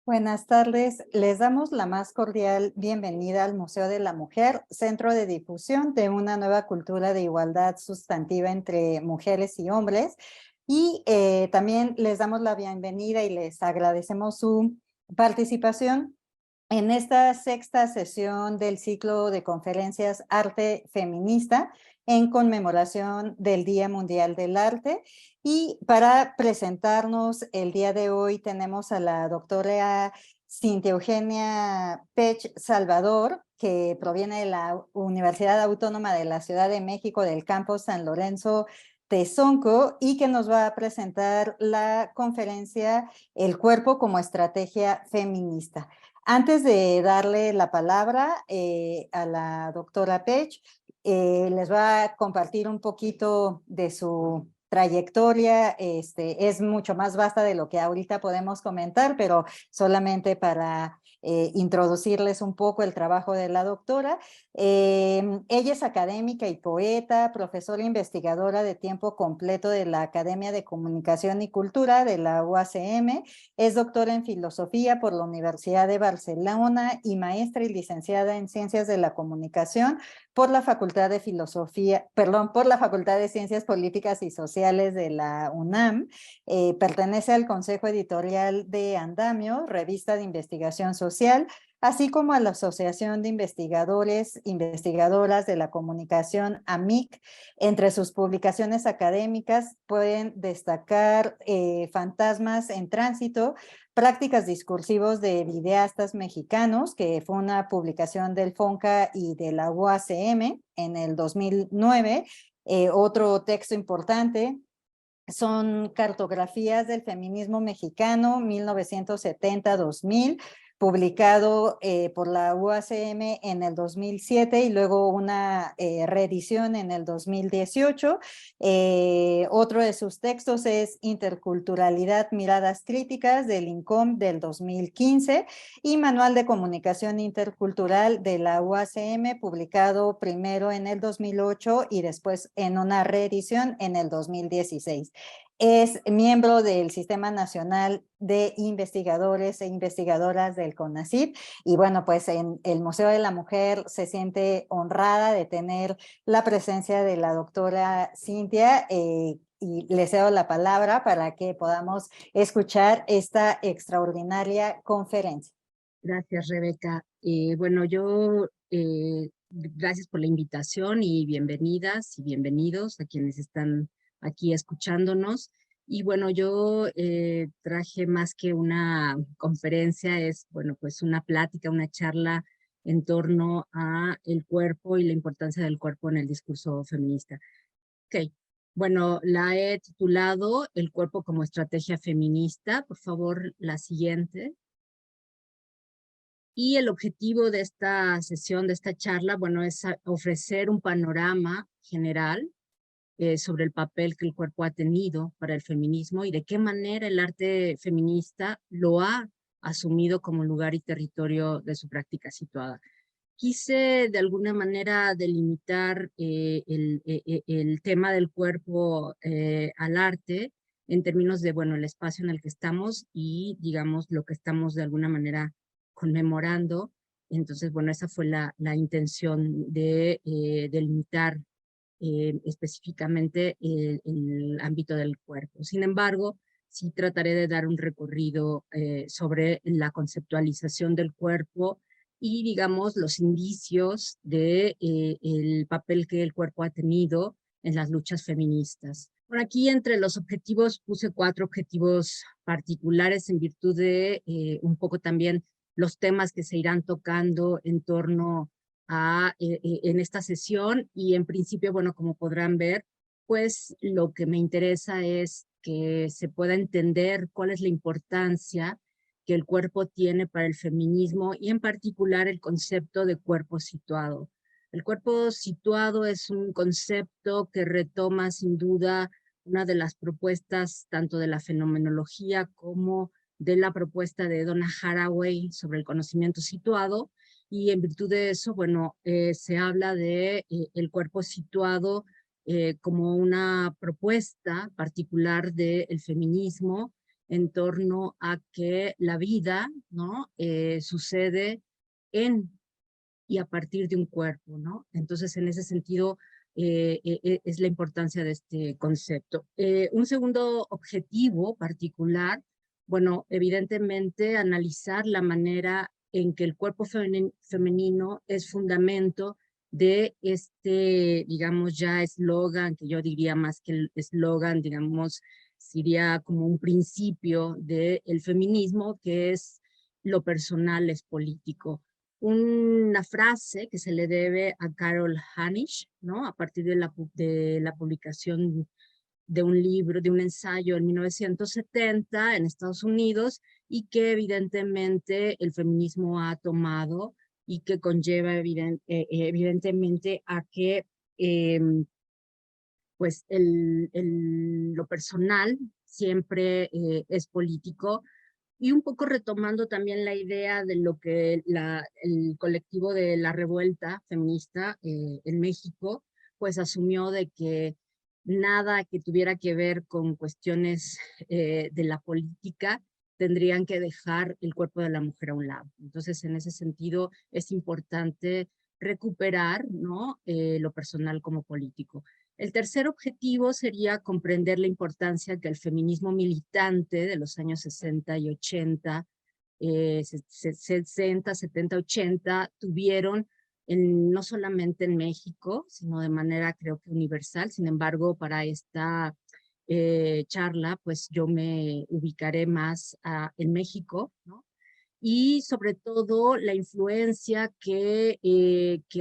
Buenas tardes, les damos la más cordial bienvenida al Museo de la Mujer, centro de difusión de una nueva cultura de igualdad sustantiva entre mujeres y hombres. Y también les damos la bienvenida y les agradecemos su participación en esta sexta sesión del ciclo de conferencias Arte Feminista en conmemoración del Día Mundial del Arte. Y para presentarnos el día de hoy tenemos a la doctora Cintia Eugenia Pech Salvador, que proviene de la Universidad Autónoma de la Ciudad de México del campus San Lorenzo Tezonco, y que nos va a presentar la conferencia El cuerpo como estrategia feminista. Antes de darle la palabra a la doctora Pech, les va a compartir un poquito de su trayectoria. Es mucho más vasta de lo que ahorita podemos comentar, pero solamente para introducirles un poco el trabajo de la doctora. Ella es académica y poeta, profesora investigadora de tiempo completo de la Academia de Comunicación y Cultura de la UACM, es doctora en filosofía por la Universidad de Barcelona y maestra y licenciada en Ciencias de la Comunicación por la Facultad de por la Facultad de Ciencias Políticas y Sociales de la UNAM. Pertenece al Consejo Editorial de Andamio, revista de investigación social, así como a la Asociación de Investigadoras de la Comunicación, AMIC. Entre sus publicaciones académicas pueden destacar Fantasmas en Tránsito, Prácticas discursivos de videastas mexicanos, que fue una publicación del FONCA y de la UACM en el 2009. Otro texto importante son Cartografías del Feminismo Mexicano, 1970-2000, publicado por la UACM en el 2007 y luego una reedición en el 2018. Otro de sus textos es Interculturalidad, Miradas Críticas, del INCOM del 2015, y Manual de Comunicación Intercultural de la UACM, publicado primero en el 2008 y después en una reedición en el 2016. Es miembro del Sistema Nacional de Investigadores e Investigadoras del CONACYT, y bueno, pues en el Museo de la Mujer se siente honrada de tener la presencia de la doctora Cintia, y le cedo la palabra para que podamos escuchar esta extraordinaria conferencia. Gracias, Rebeca. Gracias por la invitación y bienvenidas y bienvenidos a quienes están aquí escuchándonos. Y bueno, yo traje más que una conferencia, pues una plática, una charla en torno a el cuerpo y la importancia del cuerpo en el discurso feminista. Ok, bueno, la he titulado El cuerpo como estrategia feminista. Por favor, la siguiente. Y el objetivo de esta sesión, de esta charla, bueno, es ofrecer un panorama general sobre el papel que el cuerpo ha tenido para el feminismo y de qué manera el arte feminista lo ha asumido como lugar y territorio de su práctica situada. Quise de alguna manera delimitar el tema del cuerpo al arte en términos de, bueno, el espacio en el que estamos y, digamos, lo que estamos de alguna manera conmemorando. Entonces, bueno, esa fue la intención de delimitar específicamente el ámbito del cuerpo. Sin embargo, sí trataré de dar un recorrido sobre la conceptualización del cuerpo y, digamos, los indicios de el papel que el cuerpo ha tenido en las luchas feministas. Por aquí, entre los objetivos, puse 4 objetivos particulares en virtud de un poco también los temas que se irán tocando en torno en esta sesión. Y en principio, bueno, como podrán ver, pues lo que me interesa es que se pueda entender cuál es la importancia que el cuerpo tiene para el feminismo y en particular el concepto de cuerpo situado. El cuerpo situado es un concepto que retoma sin duda una de las propuestas tanto de la fenomenología como de la propuesta de Donna Haraway sobre el conocimiento situado, y en virtud de eso, bueno, se habla de el cuerpo situado como una propuesta particular del feminismo en torno a que la vida, ¿no? Sucede en y a partir de un cuerpo, ¿no? Entonces, en ese sentido, es la importancia de este concepto. Un segundo objetivo particular, bueno, evidentemente analizar la manera en que el cuerpo femenino es fundamento de este, digamos, ya eslogan, que yo diría más que el eslogan, digamos, sería como un principio del feminismo, que es lo personal es político. Una frase que se le debe a Carol Hanisch, ¿no? A partir de la publicación de un libro, de un ensayo en 1970 en Estados Unidos, y que evidentemente el feminismo ha tomado y que conlleva evidentemente a que eh, pues lo personal siempre es político, y un poco retomando también la idea de lo que el colectivo de la revuelta feminista en México, pues asumió de que nada que tuviera que ver con cuestiones de la política tendrían que dejar el cuerpo de la mujer a un lado. Entonces, en ese sentido, es importante recuperar, ¿no? Lo personal como político. El tercer objetivo sería comprender la importancia que el feminismo militante de los años 60 y 80, 60, 70, 80, tuvieron no solamente en México, sino de manera creo que universal. Sin embargo, para esta charla, pues yo me ubicaré más en México, ¿no? Y sobre todo la influencia que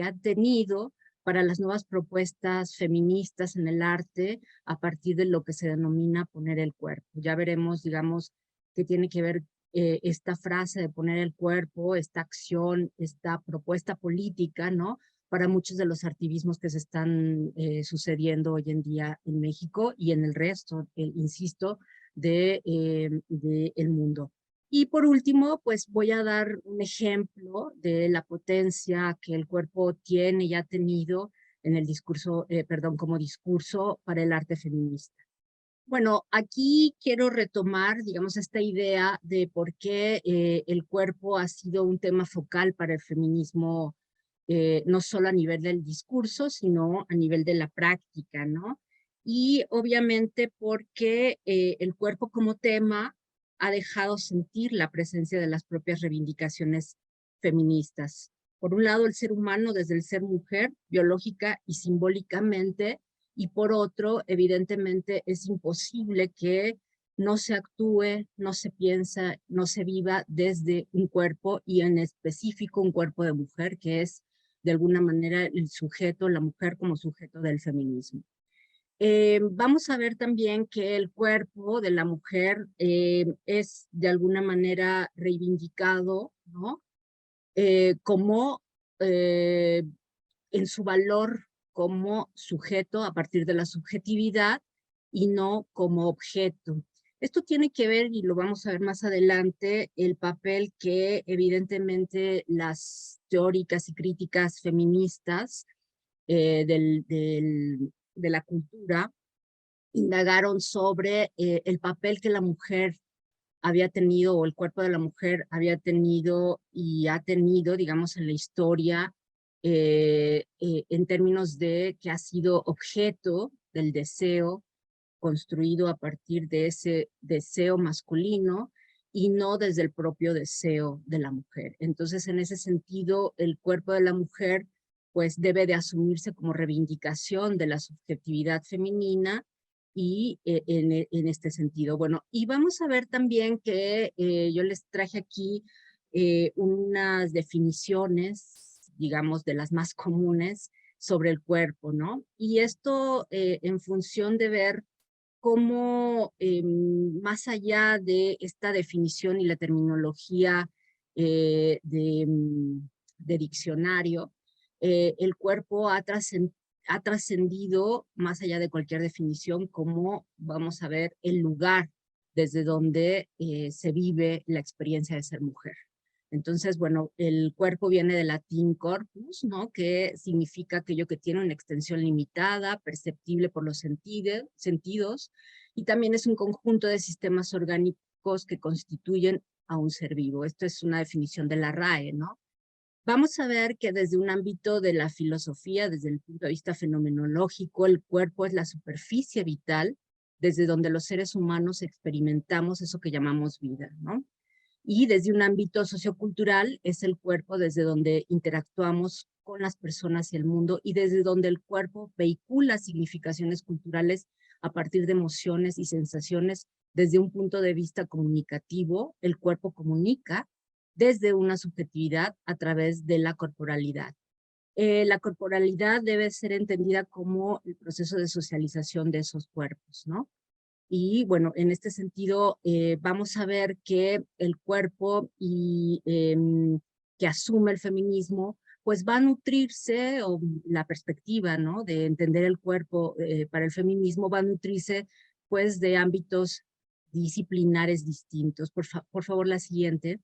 ha tenido para las nuevas propuestas feministas en el arte a partir de lo que se denomina poner el cuerpo. Ya veremos, digamos, qué tiene que ver esta frase de poner el cuerpo, esta acción, esta propuesta política, ¿no? Para muchos de los activismos que se están sucediendo hoy en día en México y en el resto, insisto, del mundo. Y por último, pues voy a dar un ejemplo de la potencia que el cuerpo tiene y ha tenido en el discurso, perdón, como discurso para el arte feminista. Bueno, aquí quiero retomar, digamos, esta idea de por qué el cuerpo ha sido un tema focal para el feminismo, no solo a nivel del discurso, sino a nivel de la práctica, ¿no? Y obviamente porque el cuerpo como tema ha dejado sentir la presencia de las propias reivindicaciones feministas. Por un lado, el ser humano desde el ser mujer, biológica y simbólicamente, y por otro, evidentemente, es imposible que no se actúe, no se piensa, no se viva desde un cuerpo, y en específico un cuerpo de mujer, que es de alguna manera el sujeto, la mujer como sujeto del feminismo. Vamos a ver también que el cuerpo de la mujer es de alguna manera reivindicado, ¿no? Como eh, en su valor como sujeto a partir de la subjetividad y no como objeto. Esto tiene que ver, y lo vamos a ver más adelante, el papel que evidentemente las teóricas y críticas feministas de la cultura indagaron sobre el papel que la mujer había tenido, o el cuerpo de la mujer había tenido y ha tenido, digamos, en la historia, en términos de que ha sido objeto del deseo construido a partir de ese deseo masculino y no desde el propio deseo de la mujer. Entonces, en ese sentido, el cuerpo de la mujer pues debe de asumirse como reivindicación de la subjetividad femenina, y en este sentido. Bueno, y vamos a ver también que yo les traje aquí unas definiciones, digamos, de las más comunes sobre el cuerpo, ¿no? Y esto en función de ver cómo más allá de esta definición y la terminología de diccionario, el cuerpo ha trascendido más allá de cualquier definición, como vamos a ver el lugar desde donde se vive la experiencia de ser mujer. Entonces, bueno, el cuerpo viene del latín corpus, ¿no? Que significa aquello que tiene una extensión limitada, perceptible por los sentidos, y también es un conjunto de sistemas orgánicos físicos que constituyen a un ser vivo. Esto es una definición de la RAE, ¿no? Vamos a ver que desde un ámbito de la filosofía, desde el punto de vista fenomenológico, el cuerpo es la superficie vital desde donde los seres humanos experimentamos eso que llamamos vida, ¿no? Y desde un ámbito sociocultural es el cuerpo desde donde interactuamos con las personas y el mundo y desde donde el cuerpo vehicula significaciones culturales a partir de emociones y sensaciones. Desde un punto de vista comunicativo, el cuerpo comunica desde una subjetividad a través de la corporalidad. La corporalidad debe ser entendida como el proceso de socialización de esos cuerpos, ¿no? Y bueno, en este sentido, vamos a ver que el cuerpo que asume el feminismo, pues va a nutrirse, o la perspectiva, ¿no?, de entender el cuerpo para el feminismo va a nutrirse, pues, de ámbitos disciplinares distintos. Por favor, la siguiente.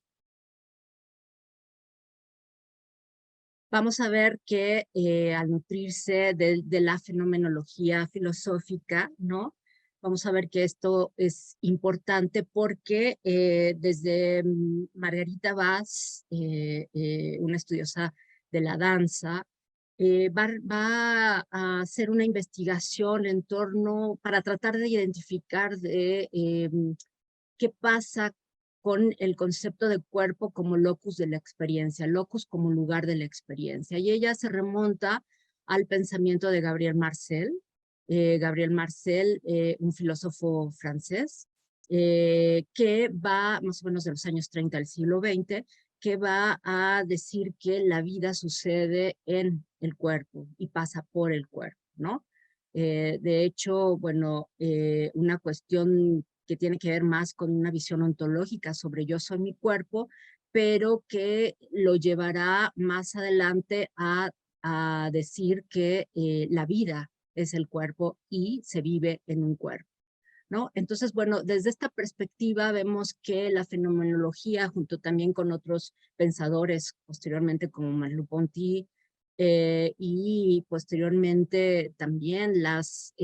Vamos a ver que al nutrirse de la fenomenología filosófica, ¿no? Vamos a ver que esto es importante porque desde Margarita Vaz, una estudiosa de la danza, va a hacer una investigación en torno, para tratar de identificar qué pasa con el concepto de cuerpo como locus de la experiencia, locus como lugar de la experiencia. Y ella se remonta al pensamiento de Gabriel Marcel. Gabriel Marcel, un filósofo francés, que va más o menos de los años 30 del siglo XX, que va a decir que la vida sucede en el cuerpo y pasa por el cuerpo, ¿no? De hecho, bueno, una cuestión que tiene que ver más con una visión ontológica sobre yo soy mi cuerpo, pero que lo llevará más adelante a decir que la vida es el cuerpo y se vive en un cuerpo, ¿no? Entonces, bueno, desde esta perspectiva vemos que la fenomenología, junto también con otros pensadores, posteriormente como Merleau-Ponty, y posteriormente también las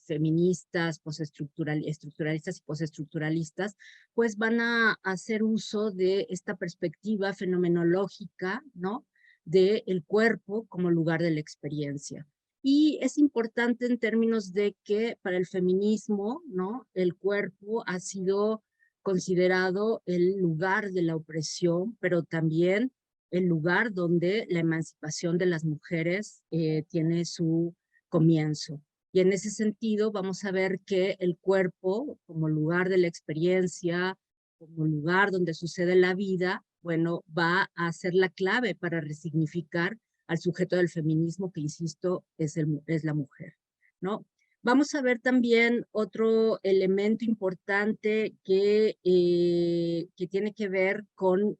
feministas estructuralistas y postestructuralistas, pues van a hacer uso de esta perspectiva fenomenológica, ¿no?, del cuerpo como lugar de la experiencia. Y es importante en términos de que para el feminismo, ¿no?, el cuerpo ha sido considerado el lugar de la opresión, pero también el lugar donde la emancipación de las mujeres tiene su comienzo. Y en ese sentido vamos a ver que el cuerpo como lugar de la experiencia, como lugar donde sucede la vida, bueno, va a ser la clave para resignificar al sujeto del feminismo, que insisto, es la mujer, ¿no? Vamos a ver también otro elemento importante que tiene que ver con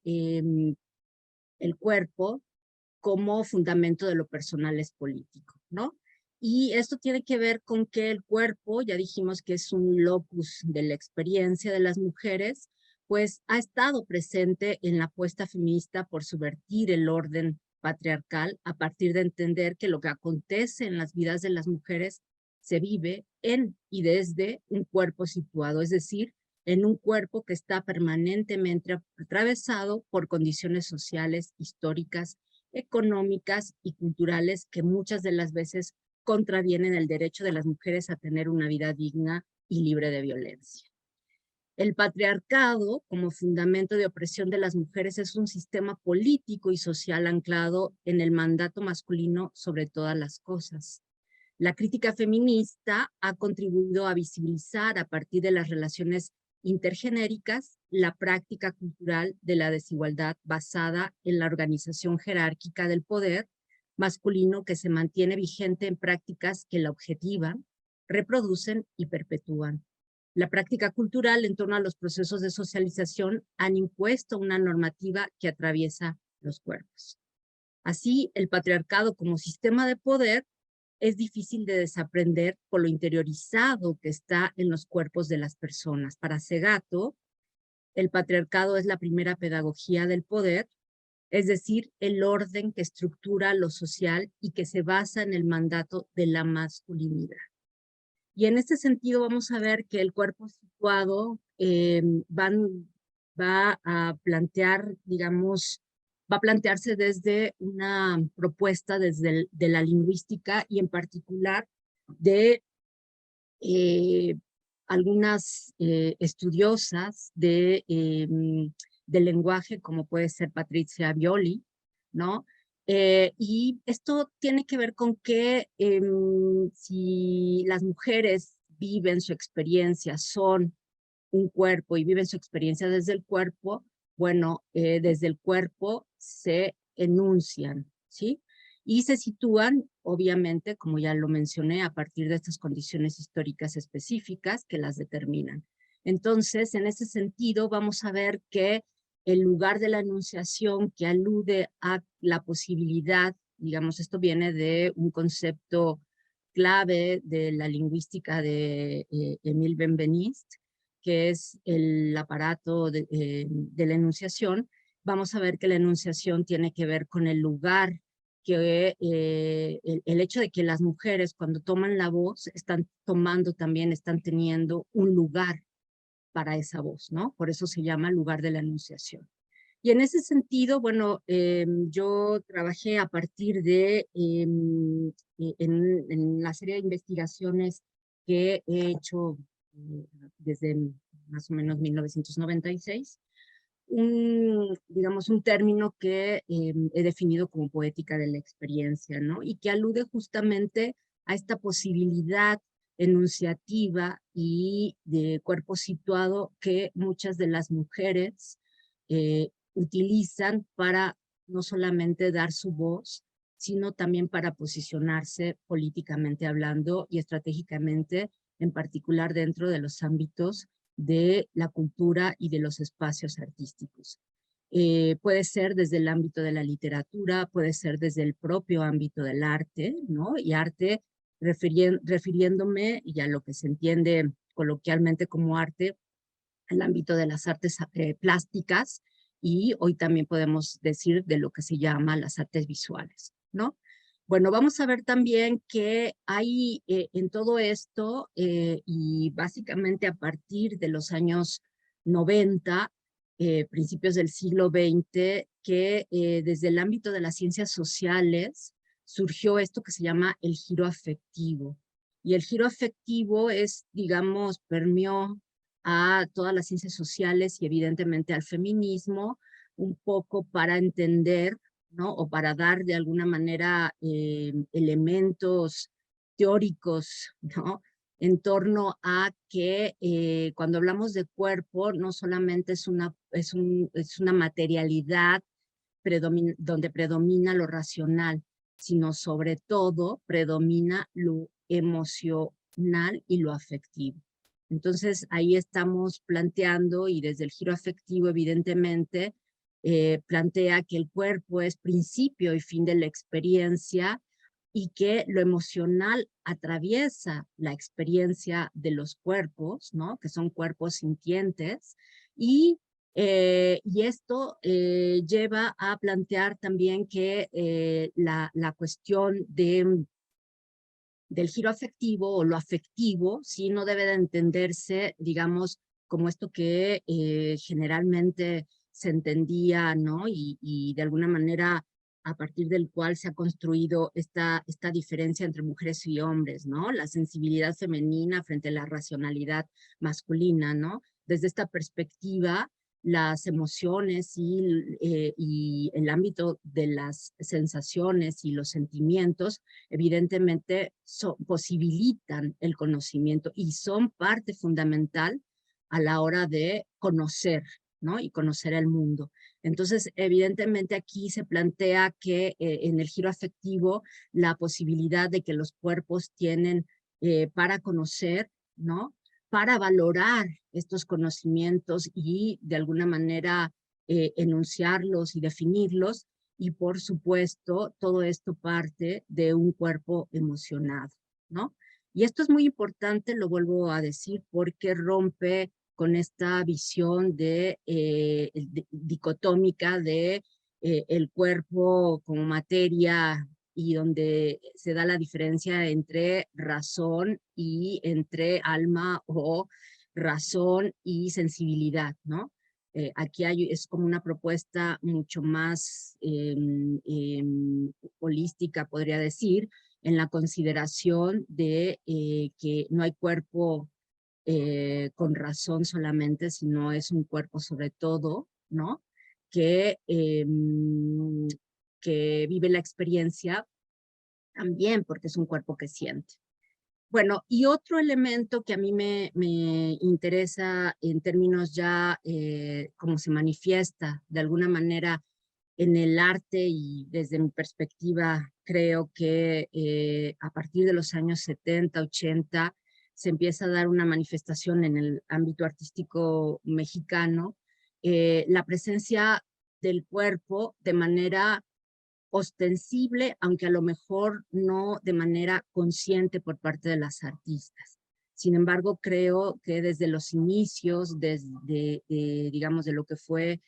el cuerpo como fundamento de lo personal es político, ¿no? Y esto tiene que ver con que el cuerpo, ya dijimos que es un locus de la experiencia de las mujeres, pues ha estado presente en la apuesta feminista por subvertir el orden patriarcal a partir de entender que lo que acontece en las vidas de las mujeres se vive en y desde un cuerpo situado, es decir, en un cuerpo que está permanentemente atravesado por condiciones sociales, históricas, económicas y culturales que muchas de las veces contravienen el derecho de las mujeres a tener una vida digna y libre de violencia. El patriarcado, como fundamento de opresión de las mujeres, es un sistema político y social anclado en el mandato masculino sobre todas las cosas. La crítica feminista ha contribuido a visibilizar a partir de las relaciones intergenéricas la práctica cultural de la desigualdad basada en la organización jerárquica del poder masculino que se mantiene vigente en prácticas que la objetivan, reproducen y perpetúan. La práctica cultural en torno a los procesos de socialización han impuesto una normativa que atraviesa los cuerpos. Así, el patriarcado como sistema de poder es difícil de desaprender por lo interiorizado que está en los cuerpos de las personas. Para Segato, el patriarcado es la primera pedagogía del poder, es decir, el orden que estructura lo social y que se basa en el mandato de la masculinidad. Y en este sentido vamos a ver que el cuerpo situado eh, va a plantear, digamos, va a plantearse desde una propuesta de la lingüística y en particular de algunas estudiosas del lenguaje, como puede ser Patricia Violi, ¿no? Y esto tiene que ver con que si las mujeres viven su experiencia, son un cuerpo y viven su experiencia desde el cuerpo, bueno, desde el cuerpo se enuncian, ¿sí? Y se sitúan, obviamente, como ya lo mencioné, a partir de estas condiciones históricas específicas que las determinan. Entonces, en ese sentido, vamos a ver que el lugar de la enunciación que alude a la posibilidad, digamos, esto viene de un concepto clave de la lingüística de Émile Benveniste, que es el aparato de la enunciación. Vamos a ver que la enunciación tiene que ver con el lugar, que el hecho de que las mujeres cuando toman la voz están tomando también, están teniendo un lugar para esa voz, ¿no? Por eso se llama lugar de la enunciación. Y en ese sentido, bueno, yo trabajé a partir de, en la serie de investigaciones que he hecho desde más o menos 1996, digamos, un término que he definido como poética de la experiencia, ¿no? Y que alude justamente a esta posibilidad enunciativa y de cuerpo situado que muchas de las mujeres utilizan para no solamente dar su voz, sino también para posicionarse políticamente hablando y estratégicamente, en particular dentro de los ámbitos de la cultura y de los espacios artísticos. Puede ser desde el ámbito de la literatura, puede ser desde el propio ámbito del arte, ¿no? Y arte refiriéndome, y a lo que se entiende coloquialmente como arte, al ámbito de las artes plásticas, y hoy también podemos decir de lo que se llama las artes visuales, ¿no? Bueno, vamos a ver también que hay en todo esto, y básicamente a partir de los años 90, principios del siglo XX, que desde el ámbito de las ciencias sociales surgió esto que se llama el giro afectivo. Y el giro afectivo es, digamos, permeó a todas las ciencias sociales y evidentemente al feminismo, un poco para entender, ¿no? O para dar de alguna manera elementos teóricos, ¿no? En torno a que cuando hablamos de cuerpo, no solamente es una materialidad donde predomina lo racional, sino sobre todo predomina lo emocional y lo afectivo. Entonces ahí estamos planteando, y desde el giro afectivo evidentemente, plantea que el cuerpo es principio y fin de la experiencia y que lo emocional atraviesa la experiencia de los cuerpos, ¿no? Que son cuerpos sintientes, y esto lleva a plantear también que la cuestión del giro afectivo o lo afectivo, sí, no debe de entenderse, digamos, como esto que generalmente se entendía, ¿no? Y de alguna manera a partir del cual se ha construido esta diferencia entre mujeres y hombres, ¿no? La sensibilidad femenina frente a la racionalidad masculina, ¿no? Desde esta perspectiva, las emociones y el ámbito de las sensaciones y los sentimientos evidentemente posibilitan el conocimiento y son parte fundamental a la hora de conocer, ¿no? Y conocer el mundo. Entonces, evidentemente aquí se plantea que en el giro afectivo la posibilidad de que los cuerpos tienen para conocer, ¿no? Para valorar estos conocimientos y de alguna manera enunciarlos y definirlos, y por supuesto, todo esto parte de un cuerpo emocionado, ¿no? Y esto es muy importante, lo vuelvo a decir, porque rompe con esta visión dicotómica de el cuerpo como materia y donde se da la diferencia entre razón y entre alma o razón y sensibilidad, ¿no? Aquí es como una propuesta mucho más holística, podría decir, en la consideración de que no hay cuerpo con razón solamente, sino es un cuerpo sobre todo, ¿no? Que, que vive la experiencia también porque es un cuerpo que siente. Bueno, y otro elemento que a mí me interesa en términos ya cómo se manifiesta de alguna manera en el arte y desde mi perspectiva creo que a partir de los años 70, 80 se empieza a dar una manifestación en el ámbito artístico mexicano, la presencia del cuerpo de manera ostensible, aunque a lo mejor no de manera consciente por parte de las artistas. Sin embargo, creo que desde los inicios, desde, digamos, de lo que fue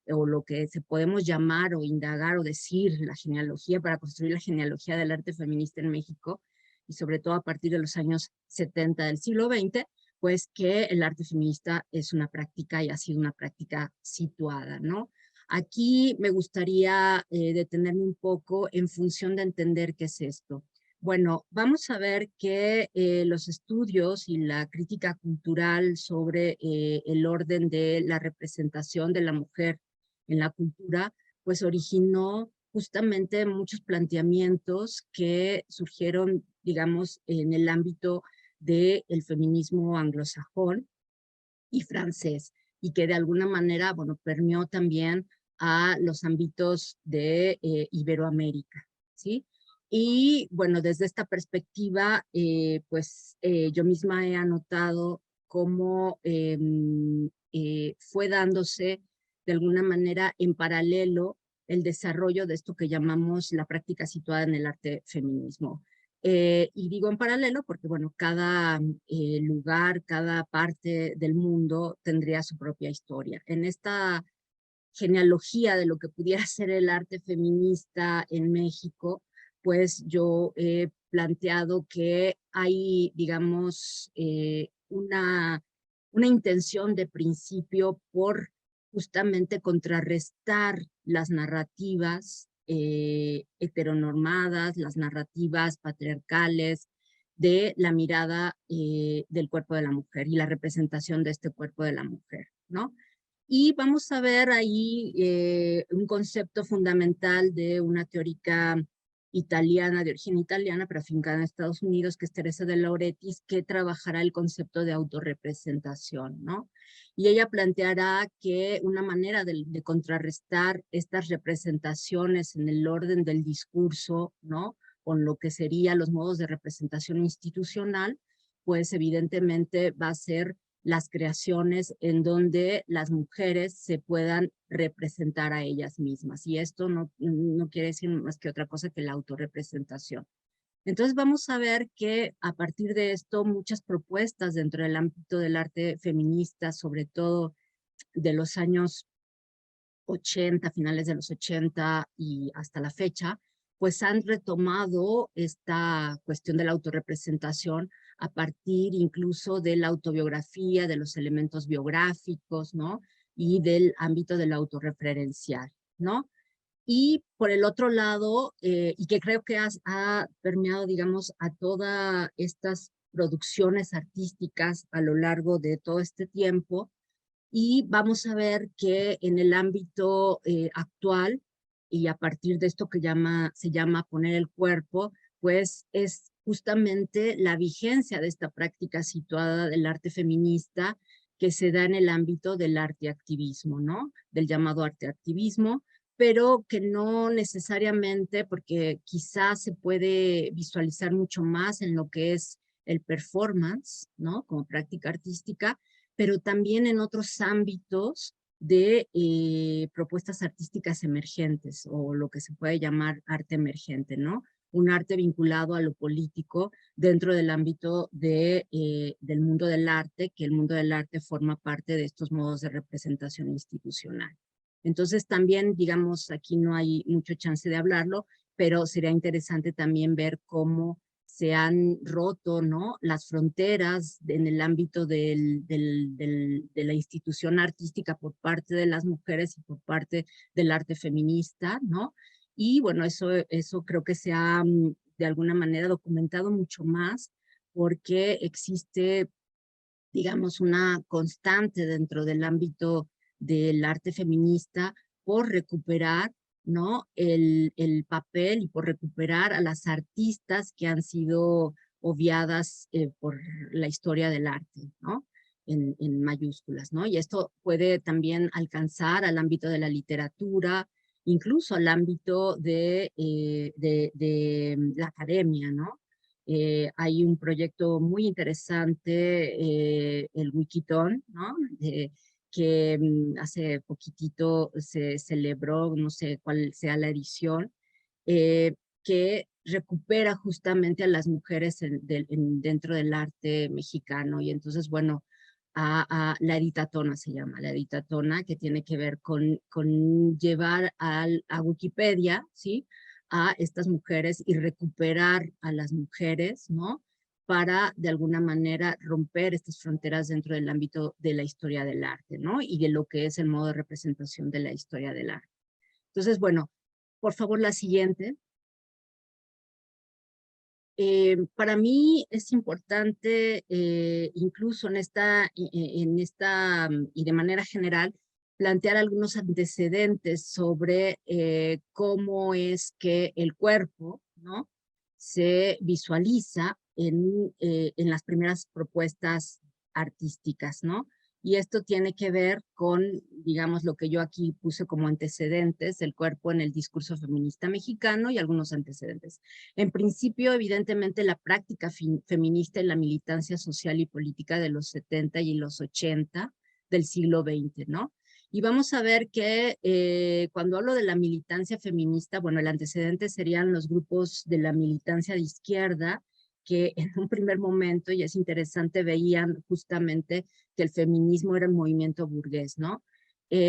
o lo que se podemos llamar o indagar o decir la genealogía para construir la genealogía del arte feminista en México, y sobre todo a partir de los años 70 del siglo XX, pues que el arte feminista es una práctica y ha sido una práctica situada, ¿no? Aquí me gustaría detenerme un poco en función de entender qué es esto. Bueno, vamos a ver que los estudios y la crítica cultural sobre el orden de la representación de la mujer en la cultura, pues originó justamente muchos planteamientos que surgieron, digamos, en el ámbito del feminismo anglosajón y francés, y que de alguna manera, bueno, permeó también a los ámbitos de Iberoamérica, ¿sí? Y bueno, desde esta perspectiva, yo misma he anotado cómo fue dándose de alguna manera en paralelo el desarrollo de esto que llamamos la práctica situada en el arte feminismo. Y digo en paralelo porque, bueno, cada lugar, cada parte del mundo tendría su propia historia. En esta genealogía de lo que pudiera ser el arte feminista en México, pues yo he planteado que hay, digamos, una intención de principio por justamente contrarrestar las narrativas heteronormadas, las narrativas patriarcales de la mirada del cuerpo de la mujer y la representación de este cuerpo de la mujer, ¿no? Y vamos a ver ahí un concepto fundamental de una teórica italiana, de origen italiana, pero afincada en Estados Unidos, que es Teresa de Lauretis, que trabajará el concepto de autorrepresentación, ¿no? Y ella planteará que una manera de contrarrestar estas representaciones en el orden del discurso, ¿no? Con lo que serían los modos de representación institucional, pues evidentemente va a ser las creaciones en donde las mujeres se puedan representar a ellas mismas. Y esto no quiere decir más que otra cosa que la autorrepresentación. Entonces vamos a ver que a partir de esto muchas propuestas dentro del ámbito del arte feminista, sobre todo de los años 80, finales de los 80 y hasta la fecha, pues han retomado esta cuestión de la autorrepresentación a partir incluso de la autobiografía, de los elementos biográficos, ¿no? Y del ámbito de la autorreferencial, ¿no? Y por el otro lado, y que creo que ha permeado, digamos, a todas estas producciones artísticas a lo largo de todo este tiempo, y vamos a ver que en el ámbito actual, y a partir de esto que se llama poner el cuerpo, pues es justamente la vigencia de esta práctica situada del arte feminista que se da en el ámbito del arte activismo, ¿no? Del llamado arte activismo, pero que no necesariamente, porque quizás se puede visualizar mucho más en lo que es el performance, ¿no? Como práctica artística, pero también en otros ámbitos de propuestas artísticas emergentes o lo que se puede llamar arte emergente, ¿no? Un arte vinculado a lo político dentro del ámbito del mundo del arte, que el mundo del arte forma parte de estos modos de representación institucional. Entonces también, digamos, aquí no hay mucho chance de hablarlo, pero sería interesante también ver cómo se han roto, ¿no?, las fronteras en el ámbito de la institución artística por parte de las mujeres y por parte del arte feminista, ¿no? Y bueno, eso creo que se ha de alguna manera documentado mucho más porque existe, digamos, una constante dentro del ámbito del arte feminista por recuperar, ¿no?, el papel y por recuperar a las artistas que han sido obviadas por la historia del arte, ¿no?, en mayúsculas, ¿no? Y esto puede también alcanzar al ámbito de la literatura, incluso al ámbito de la academia, ¿no? Hay un proyecto muy interesante, el Wikitón, ¿no? Que hace poquitito se celebró, no sé cuál sea la edición, que recupera justamente a las mujeres dentro del arte mexicano. Y entonces, bueno, la editatona se llama, la editatona, que tiene que ver con llevar a Wikipedia, ¿sí?, a estas mujeres y recuperar a las mujeres, ¿no?, para de alguna manera romper estas fronteras dentro del ámbito de la historia del arte, ¿no?, y de lo que es el modo de representación de la historia del arte. Entonces, bueno, por favor, la siguiente. Para mí es importante, incluso y de manera general, plantear algunos antecedentes sobre cómo es que el cuerpo, ¿no?, se visualiza en las primeras propuestas artísticas, ¿no? Y esto tiene que ver con, digamos, lo que yo aquí puse como antecedentes, el cuerpo en el discurso feminista mexicano y algunos antecedentes. En principio, evidentemente, la práctica feminista en la militancia social y política de los 70 y los 80 del siglo XX, ¿no? Y vamos a ver que cuando hablo de la militancia feminista, bueno, el antecedente serían los grupos de la militancia de izquierda, que en un primer momento, y es interesante, veían justamente que el feminismo era el movimiento burgués, ¿no?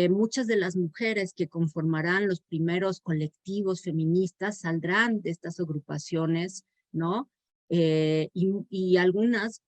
Muchas de las mujeres que conformarán los primeros colectivos feministas saldrán de estas agrupaciones, ¿no? Y algunas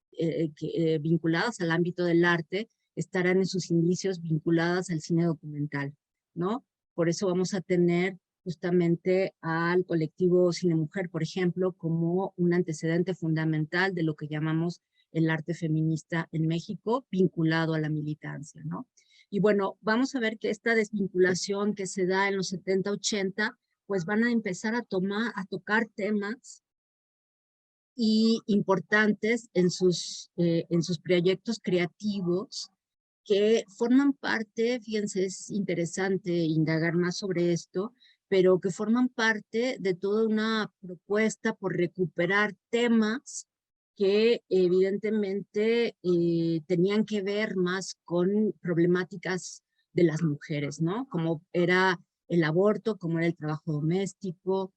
vinculadas al ámbito del arte estarán en sus inicios vinculadas al cine documental, ¿no? Por eso vamos a tener justamente al colectivo Cine Mujer, por ejemplo, como un antecedente fundamental de lo que llamamos el arte feminista en México, vinculado a la militancia, ¿no? Y bueno, vamos a ver que esta desvinculación que se da en los 70, 80, pues van a empezar a tocar temas y importantes en sus proyectos creativos que forman parte, fíjense, es interesante indagar más sobre esto, pero que forman parte de toda una propuesta por recuperar temas que evidentemente tenían que ver más con problemáticas de las mujeres, ¿no? Como era el aborto, como era el trabajo doméstico,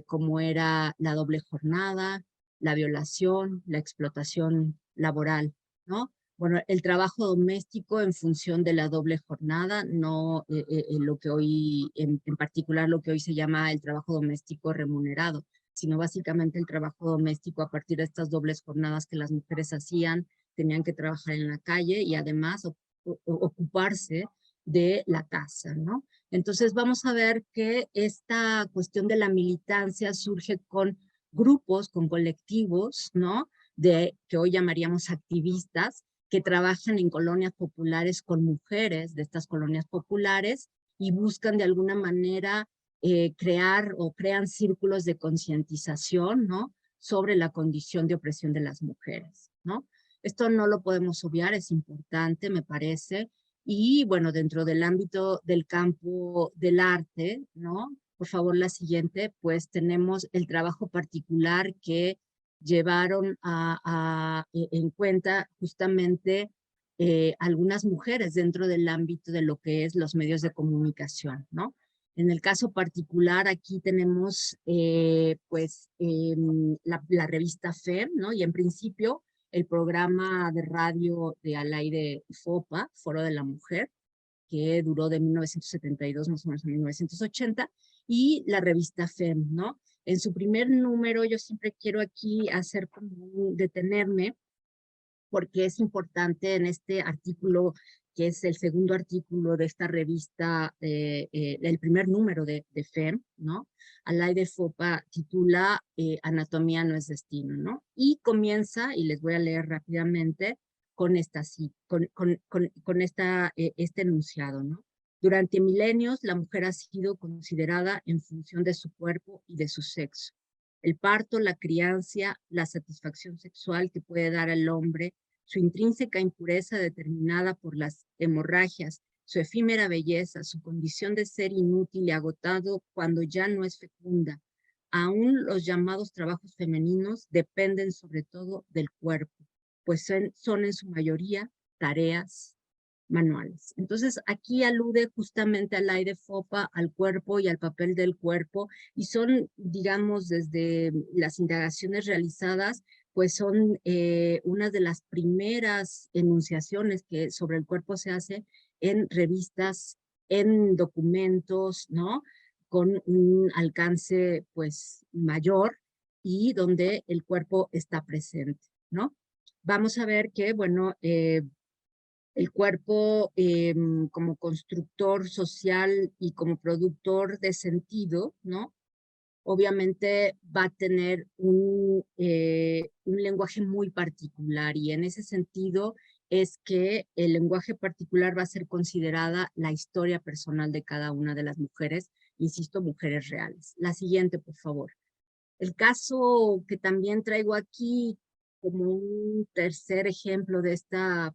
como era la doble jornada, la violación, la explotación laboral, ¿no? Bueno, el trabajo doméstico en función de la doble jornada, no lo que hoy, en particular lo que hoy se llama el trabajo doméstico remunerado, sino básicamente el trabajo doméstico a partir de estas dobles jornadas que las mujeres hacían, tenían que trabajar en la calle y además ocuparse de la casa, ¿no? Entonces vamos a ver que esta cuestión de la militancia surge con grupos, con colectivos, ¿no?, que hoy llamaríamos activistas, que trabajan en colonias populares con mujeres de estas colonias populares y buscan de alguna manera crean círculos de concientización, ¿no?, sobre la condición de opresión de las mujeres, ¿no? Esto no lo podemos obviar, es importante, me parece. Y bueno, dentro del ámbito del campo del arte, ¿no? Por favor, la siguiente, pues tenemos el trabajo particular que llevaron en cuenta justamente algunas mujeres dentro del ámbito de lo que es los medios de comunicación, ¿no? En el caso particular, aquí tenemos la revista FEM, ¿no? Y en principio el programa de radio de al aire FOPA, Foro de la Mujer, que duró de 1972 más o menos a 1980, y la revista FEM, ¿no? En su primer número, yo siempre quiero aquí detenerme, porque es importante en este artículo, que es el segundo artículo de esta revista, el primer número de FEM, ¿no? Alaide Fopa titula Anatomía no es destino, ¿no? Y comienza, y les voy a leer rápidamente, con este enunciado, ¿no? Durante milenios, la mujer ha sido considerada en función de su cuerpo y de su sexo. El parto, la crianza, la satisfacción sexual que puede dar al hombre, su intrínseca impureza determinada por las hemorragias, su efímera belleza, su condición de ser inútil y agotado cuando ya no es fecunda. Aún los llamados trabajos femeninos dependen sobre todo del cuerpo, pues son en su mayoría tareas manuales. Entonces, aquí alude justamente al aire FOPA, al cuerpo y al papel del cuerpo, y son, digamos, desde las indagaciones realizadas, pues son una de las primeras enunciaciones que sobre el cuerpo se hace en revistas, en documentos, ¿no? Con un alcance, pues, mayor y donde el cuerpo está presente, ¿no? Vamos a ver que, bueno, el cuerpo como constructor social y como productor de sentido, ¿no? Obviamente va a tener un lenguaje muy particular, y en ese sentido es que el lenguaje particular va a ser considerada la historia personal de cada una de las mujeres, insisto, mujeres reales. La siguiente, por favor. El caso que también traigo aquí como un tercer ejemplo de esta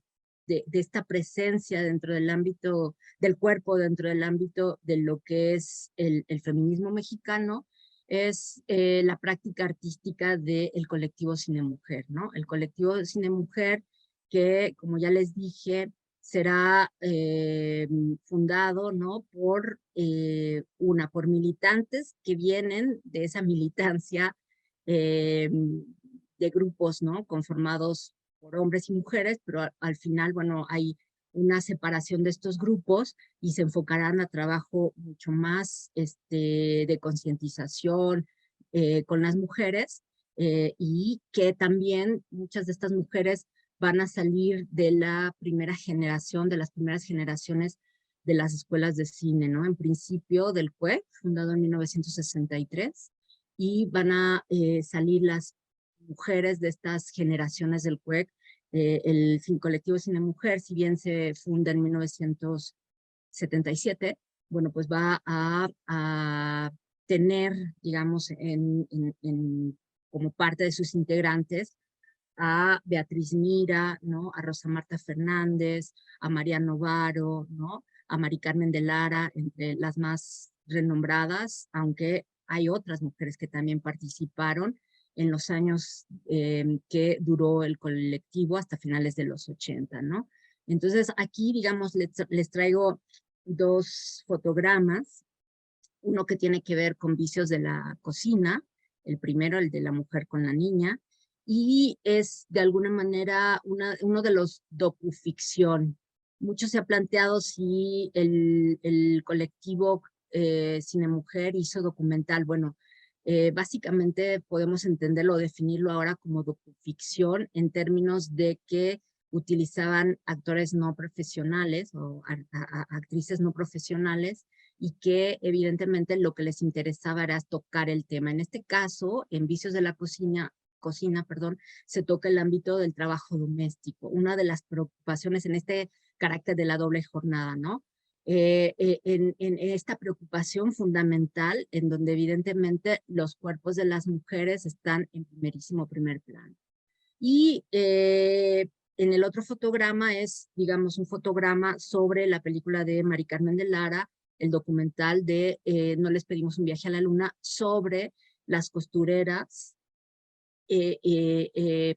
presencia dentro del ámbito del cuerpo, dentro del ámbito de lo que es el feminismo mexicano, es la práctica artística del colectivo Cine Mujer, ¿no? El colectivo Cine Mujer que, como ya les dije, será fundado, ¿no? Por militantes que vienen de esa militancia de grupos, ¿no? Conformados por hombres y mujeres, pero al final, bueno, hay una separación de estos grupos y se enfocarán a trabajo mucho más de concientización con las mujeres, y que también muchas de estas mujeres van a salir de la primera generación, de las primeras generaciones de las escuelas de cine, ¿no? En principio del CUEC, fundado en 1963, y van a salir las mujeres de estas generaciones del CUEC. El colectivo Cine Mujer, si bien se funda en 1977, bueno, pues va a tener, digamos, como parte de sus integrantes a Beatriz Mira, ¿no? A Rosa Marta Fernández, a María Novaro, ¿no? A Mari Carmen de Lara, entre las más renombradas, aunque hay otras mujeres que también participaron en los años que duró el colectivo hasta finales de los 80, ¿no? Entonces aquí, digamos, les traigo dos fotogramas, uno que tiene que ver con vicios de la cocina, el primero, el de la mujer con la niña, y es de alguna manera uno de los docuficción. Mucho se ha planteado si el colectivo Cine Mujer hizo documental. Bueno, básicamente podemos entenderlo o definirlo ahora como docuficción en términos de que utilizaban actores no profesionales o actrices no profesionales, y que evidentemente lo que les interesaba era tocar el tema. En este caso, en Vicios de la cocina, perdón, se toca el ámbito del trabajo doméstico, una de las preocupaciones en este carácter de la doble jornada, ¿no? En esta preocupación fundamental, en donde evidentemente los cuerpos de las mujeres están en primer plano. Y en el otro fotograma es, digamos, un fotograma sobre la película de Mari Carmen de Lara, el documental de No les pedimos un viaje a la luna, sobre las costureras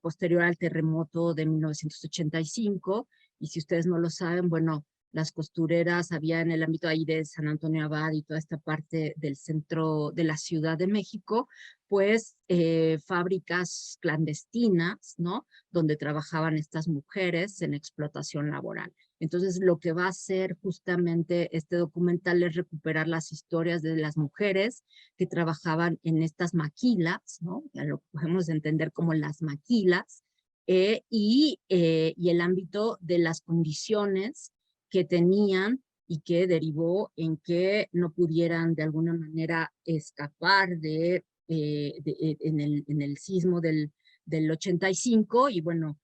posterior al terremoto de 1985. Y si ustedes no lo saben, bueno, las costureras había en el ámbito ahí de San Antonio Abad y toda esta parte del centro de la Ciudad de México, pues fábricas clandestinas, ¿no? Donde trabajaban estas mujeres en explotación laboral. Entonces, lo que va a hacer justamente este documental es recuperar las historias de las mujeres que trabajaban en estas maquilas, ¿no? Ya lo podemos entender como las maquilas, y el ámbito de las condiciones que tenían y que derivó en que no pudieran de alguna manera escapar en el sismo del 85, y bueno,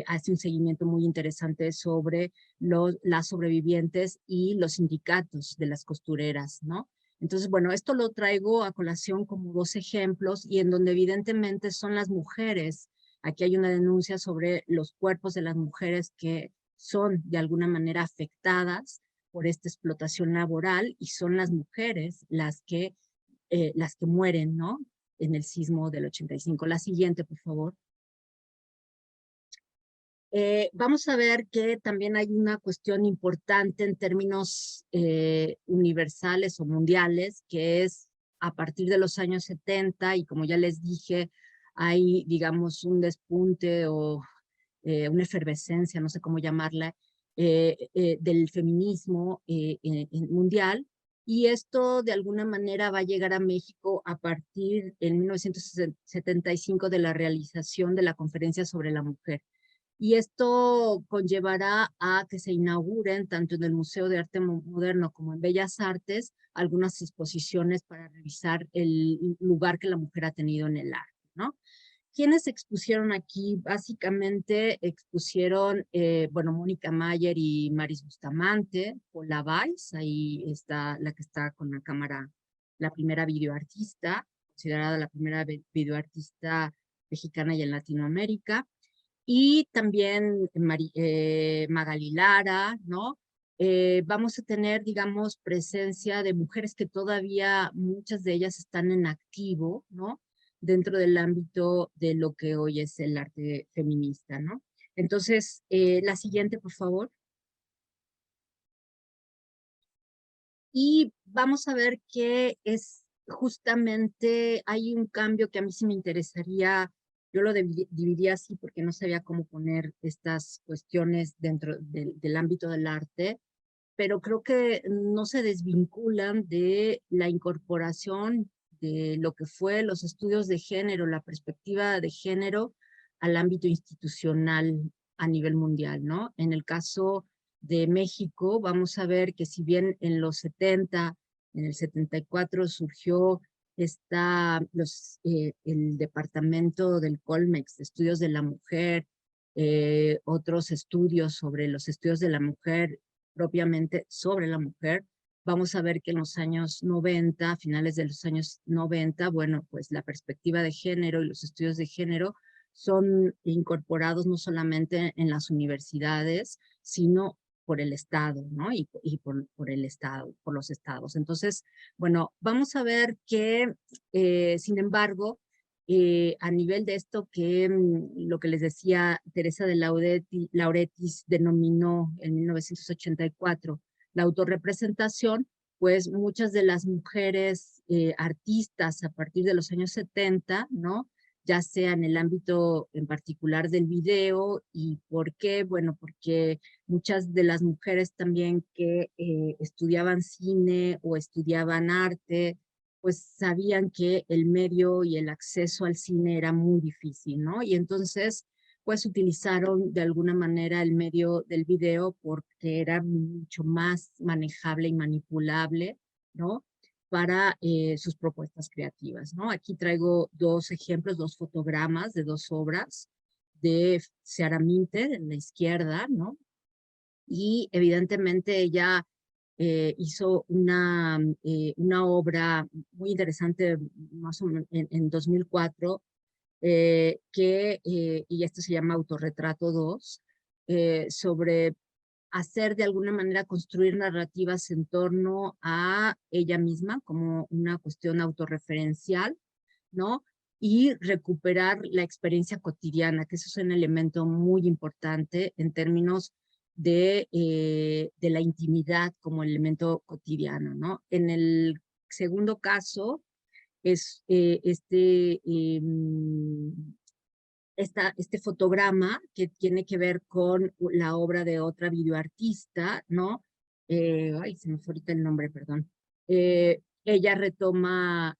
hace un seguimiento muy interesante sobre las sobrevivientes y los sindicatos de las costureras, ¿no? Entonces, bueno, esto lo traigo a colación como dos ejemplos y en donde evidentemente son las mujeres. Aquí hay una denuncia sobre los cuerpos de las mujeres que son de alguna manera afectadas por esta explotación laboral y son las mujeres las que mueren, ¿no? En el sismo del 85. La siguiente, por favor. Vamos a ver que también hay una cuestión importante en términos universales o mundiales, que es a partir de los años 70, y como ya les dije, hay, digamos, un despunte o una efervescencia, no sé cómo llamarla, del feminismo mundial, y esto de alguna manera va a llegar a México a partir en 1975 de la realización de la Conferencia sobre la Mujer. Y esto conllevará a que se inauguren, tanto en el Museo de Arte Moderno como en Bellas Artes, algunas exposiciones para revisar el lugar que la mujer ha tenido en el arte, ¿no? ¿Quiénes expusieron aquí? Básicamente expusieron, bueno, Mónica Mayer y Maris Bustamante, Paula Weiss, ahí está la que está con la cámara, la primera videoartista, considerada la primera videoartista mexicana y en Latinoamérica, y también Magali Lara, ¿no? Vamos a tener, digamos, presencia de mujeres que todavía muchas de ellas están en activo, ¿no? Dentro del ámbito de lo que hoy es el arte feminista, ¿no? Entonces, la siguiente, por favor. Y vamos a ver que es justamente, hay un cambio que a mí sí me interesaría, yo lo dividí así porque no sabía cómo poner estas cuestiones dentro del ámbito del arte, pero creo que no se desvinculan de la incorporación de lo que fue los estudios de género, la perspectiva de género al ámbito institucional a nivel mundial, ¿no? En el caso de México, vamos a ver que si bien en los 70, en el 74 surgió el departamento del Colmex, de estudios de la mujer, otros estudios sobre los estudios de la mujer, propiamente sobre la mujer, vamos a ver que en los años 90, a finales de los años 90, bueno, pues la perspectiva de género y los estudios de género son incorporados no solamente en las universidades, sino por el Estado, ¿no? Y por el Estado, por los estados. Entonces, bueno, vamos a ver que, sin embargo, a nivel de esto que lo que les decía Teresa de Lauretis denominó en 1984 la autorrepresentación, pues muchas de las mujeres artistas a partir de los años 70, ¿no? Ya sea en el ámbito en particular del video. ¿Y por qué? Bueno, porque muchas de las mujeres también que estudiaban cine o estudiaban arte, pues sabían que el medio y el acceso al cine era muy difícil, ¿no? Y entonces, pues utilizaron de alguna manera el medio del video porque era mucho más manejable y manipulable, ¿no? Para sus propuestas creativas, ¿no? Aquí traigo dos ejemplos, dos fotogramas de dos obras de Seara Minter en la izquierda, ¿no? Y evidentemente ella hizo una obra muy interesante más o menos en 2004, y esto se llama Autorretrato 2, sobre hacer de alguna manera construir narrativas en torno a ella misma como una cuestión autorreferencial, ¿no? Y recuperar la experiencia cotidiana, que eso es un elemento muy importante en términos de la intimidad como elemento cotidiano, ¿no? En el segundo caso es este fotograma que tiene que ver con la obra de otra videoartista, ¿no? Ay, se me fue ahorita el nombre, perdón. Ella retoma,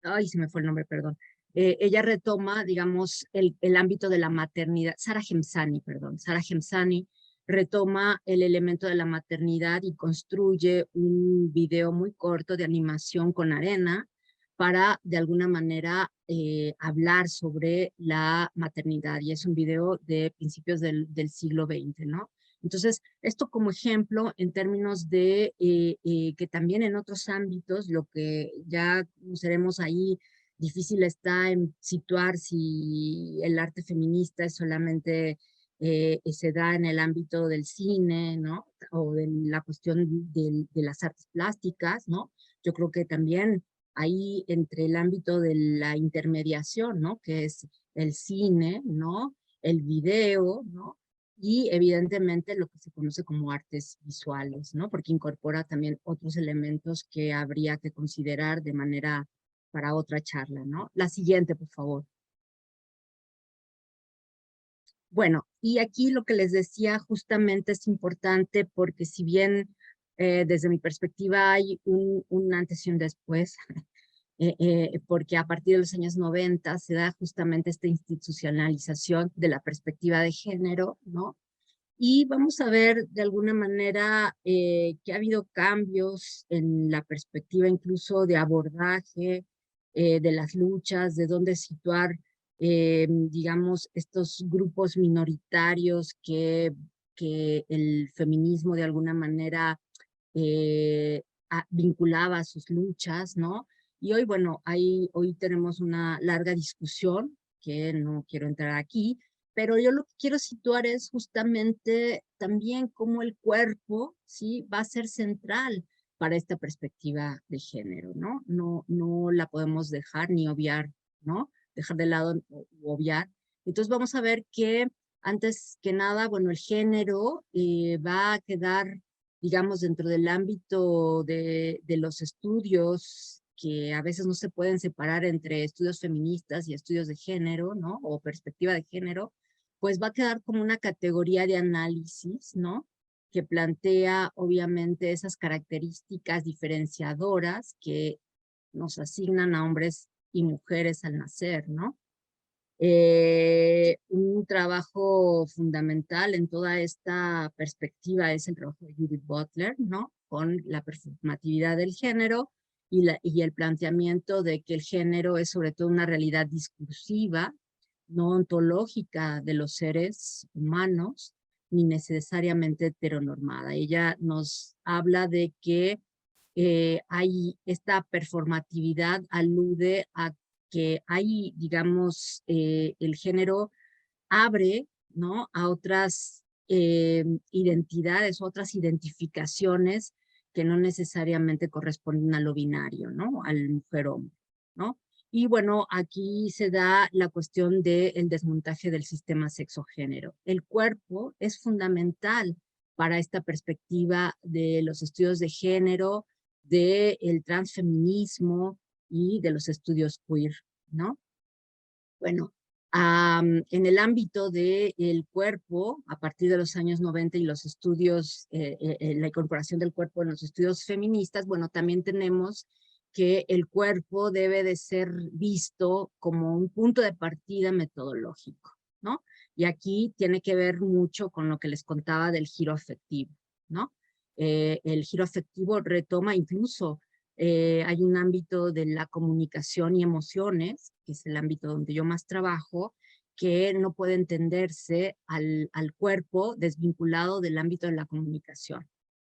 ay, se me fue el nombre, perdón. Ella retoma, digamos, el ámbito de la maternidad. Sara Hemsani, perdón. Sara Hemsani retoma el elemento de la maternidad y construye un video muy corto de animación con arena para, de alguna manera, hablar sobre la maternidad. Y es un video de principios del siglo XX, ¿no? Entonces, esto como ejemplo en términos de que también en otros ámbitos, lo que ya seremos ahí, difícil está en situar si el arte feminista es solamente se da en el ámbito del cine, ¿no? O de la cuestión de las artes plásticas, ¿no? Yo creo que también ahí entre el ámbito de la intermediación, ¿no? Que es el cine, ¿no? El video, ¿no? Y evidentemente lo que se conoce como artes visuales, ¿no? Porque incorpora también otros elementos que habría que considerar de manera para otra charla, ¿no? La siguiente, por favor. Bueno, y aquí lo que les decía justamente es importante porque si bien desde mi perspectiva hay un antes y un después, porque a partir de los años 90 se da justamente esta institucionalización de la perspectiva de género, ¿no? Y vamos a ver de alguna manera que ha habido cambios en la perspectiva incluso de abordaje de las luchas, de dónde situar, digamos, estos grupos minoritarios que el feminismo de alguna manera vinculaba a sus luchas, ¿no? Y hoy, bueno, hoy tenemos una larga discusión que no quiero entrar aquí, pero yo lo que quiero situar es justamente también cómo el cuerpo, ¿sí? Va a ser central para esta perspectiva de género, ¿no? No la podemos dejar ni obviar, ¿no? Dejar de lado o obviar. Entonces vamos a ver que antes que nada, bueno, el género va a quedar, digamos, dentro del ámbito de los estudios que a veces no se pueden separar entre estudios feministas y estudios de género, ¿no? O perspectiva de género, pues va a quedar como una categoría de análisis, ¿no? Que plantea obviamente esas características diferenciadoras que nos asignan a hombres y mujeres al nacer, ¿no? Un trabajo fundamental en toda esta perspectiva es el trabajo de Judith Butler, ¿no? Con la performatividad del género y el planteamiento de que el género es sobre todo una realidad discursiva, no ontológica de los seres humanos, ni necesariamente heteronormada. Ella nos habla de que hay esta performatividad alude a que hay, digamos, el género abre, ¿no? A otras identidades, otras identificaciones que no necesariamente corresponden a lo binario, ¿no? Al mujer-hombre, ¿no? Y bueno, aquí se da la cuestión del desmontaje del sistema sexo-género. El cuerpo es fundamental para esta perspectiva de los estudios de género, del transfeminismo y de los estudios queer, ¿no? Bueno, en el ámbito del cuerpo, a partir de los años 90 y los estudios, la incorporación del cuerpo en los estudios feministas, bueno, también tenemos que el cuerpo debe de ser visto como un punto de partida metodológico, ¿no? Y aquí tiene que ver mucho con lo que les contaba del giro afectivo, ¿no? El giro afectivo retoma incluso hay un ámbito de la comunicación y emociones, que es el ámbito donde yo más trabajo, que no puede entenderse al cuerpo desvinculado del ámbito de la comunicación.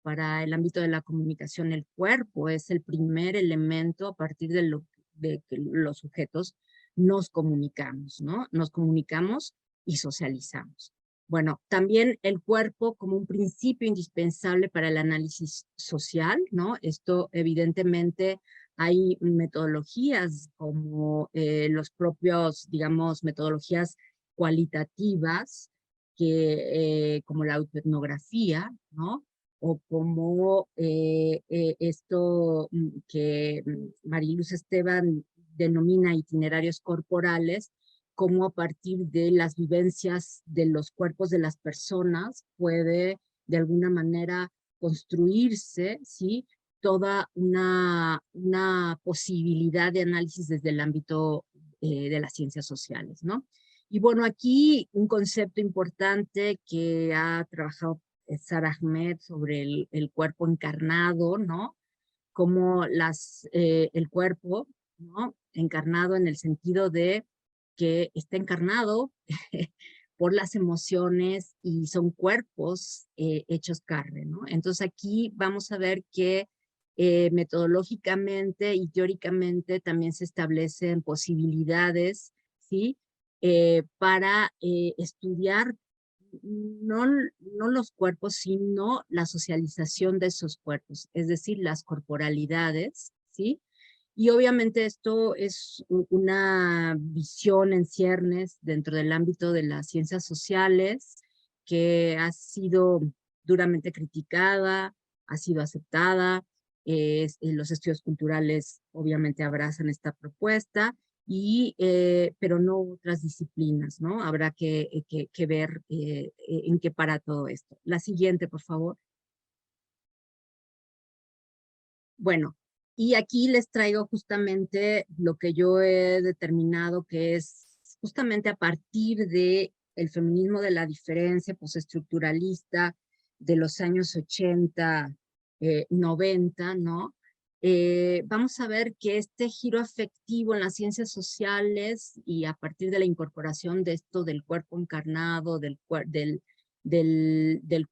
Para el ámbito de la comunicación, el cuerpo es el primer elemento a partir de que los sujetos nos comunicamos, ¿no? Nos comunicamos y socializamos. Bueno, también el cuerpo como un principio indispensable para el análisis social, ¿no? Esto evidentemente hay metodologías como los propios, digamos, metodologías cualitativas, como la autoetnografía, ¿no? O como esto que Mariluz Esteban denomina itinerarios corporales, cómo a partir de las vivencias de los cuerpos de las personas puede de alguna manera construirse, ¿sí?, toda una posibilidad de análisis desde el ámbito de las ciencias sociales, ¿no? Y bueno, aquí un concepto importante que ha trabajado Sara Ahmed sobre el cuerpo encarnado, ¿no? Como el cuerpo, ¿no?, encarnado en el sentido de que está encarnado por las emociones y son cuerpos hechos carne, ¿no? Entonces aquí vamos a ver que metodológicamente y teóricamente también se establecen posibilidades, ¿sí?, para estudiar no los cuerpos, sino la socialización de esos cuerpos, es decir, las corporalidades, ¿sí? Y obviamente esto es una visión en ciernes dentro del ámbito de las ciencias sociales que ha sido duramente criticada, ha sido aceptada, los estudios culturales obviamente abrazan esta propuesta, pero no otras disciplinas, ¿no? Habrá que ver en qué para todo esto. La siguiente, por favor. Bueno, y aquí les traigo justamente lo que yo he determinado que es justamente a partir de el feminismo de la diferencia postestructuralista de los años 80, 90, ¿no? Vamos a ver que este giro afectivo en las ciencias sociales y a partir de la incorporación de esto del cuerpo encarnado, del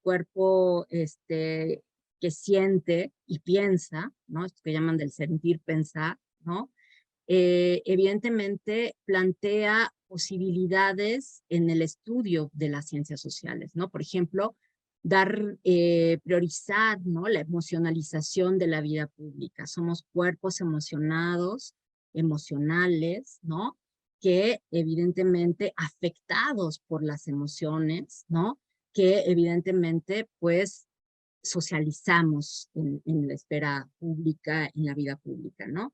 cuerpo que siente y piensa, ¿no? Esto que llaman del sentir pensar, ¿no? Evidentemente plantea posibilidades en el estudio de las ciencias sociales, ¿no? Por ejemplo, priorizar, ¿no?, la emocionalización de la vida pública. Somos cuerpos emocionales, ¿no?, que evidentemente afectados por las emociones, ¿no?, que evidentemente pues socializamos en la esfera pública, en la vida pública, ¿no?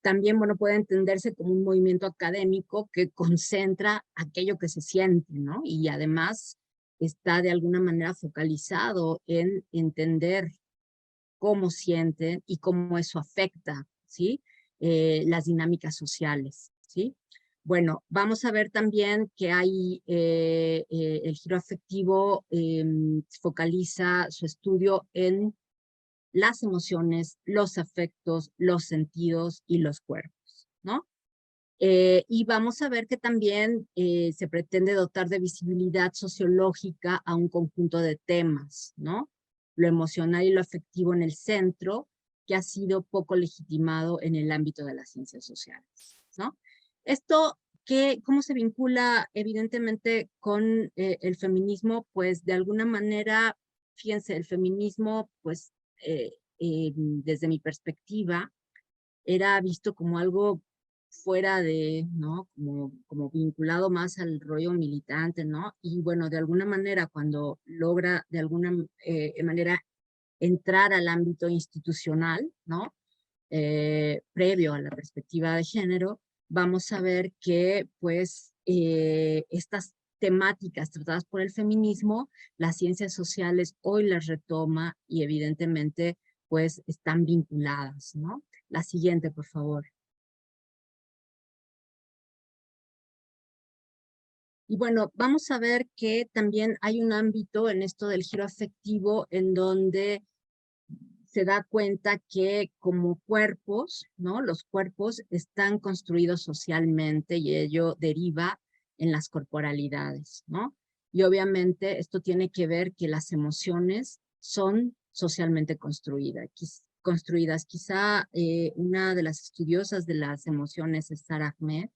También, bueno, puede entenderse como un movimiento académico que concentra aquello que se siente, ¿no? Y además está de alguna manera focalizado en entender cómo sienten y cómo eso afecta, ¿sí?, las dinámicas sociales, ¿sí? Bueno, vamos a ver también que hay el giro afectivo focaliza su estudio en las emociones, los afectos, los sentidos y los cuerpos, ¿no? Y vamos a ver que también se pretende dotar de visibilidad sociológica a un conjunto de temas, ¿no? Lo emocional y lo afectivo en el centro, que ha sido poco legitimado en el ámbito de las ciencias sociales, ¿no? Esto, ¿cómo se vincula evidentemente con el feminismo? Pues de alguna manera, fíjense, el feminismo, pues desde mi perspectiva, era visto como algo fuera de, ¿no?, como vinculado más al rollo militante, ¿no? Y bueno, de alguna manera, cuando logra de alguna manera entrar al ámbito institucional, ¿no?, previo a la perspectiva de género, vamos a ver que, pues, estas temáticas tratadas por el feminismo, las ciencias sociales hoy las retoma y evidentemente, pues, están vinculadas, ¿no? La siguiente, por favor. Y bueno, vamos a ver que también hay un ámbito en esto del giro afectivo en donde se da cuenta que como cuerpos, ¿no?, los cuerpos están construidos socialmente y ello deriva en las corporalidades, ¿no? Y obviamente esto tiene que ver que las emociones son socialmente construidas. Quizá una de las estudiosas de las emociones es Sara Ahmed.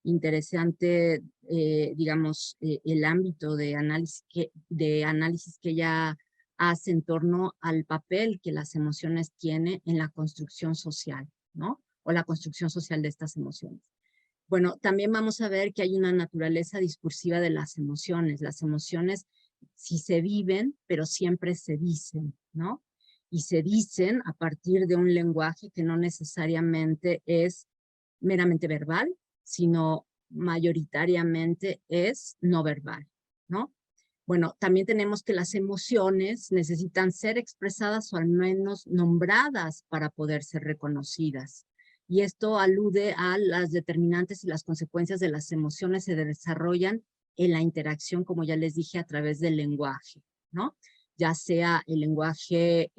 Interesante, digamos, el ámbito de análisis que ella hace en torno al papel que las emociones tienen en la construcción social, ¿no? O la construcción social de estas emociones. Bueno, también vamos a ver que hay una naturaleza discursiva de las emociones. Las emociones sí se viven, pero siempre se dicen, ¿no? Y se dicen a partir de un lenguaje que no necesariamente es meramente verbal, sino mayoritariamente es no verbal, ¿no? Bueno, también tenemos que las emociones necesitan ser expresadas o al menos nombradas para poder ser reconocidas. Y esto alude a las determinantes y las consecuencias de las emociones se desarrollan en la interacción, como ya les dije, a través del lenguaje, ¿no? Ya sea el lenguaje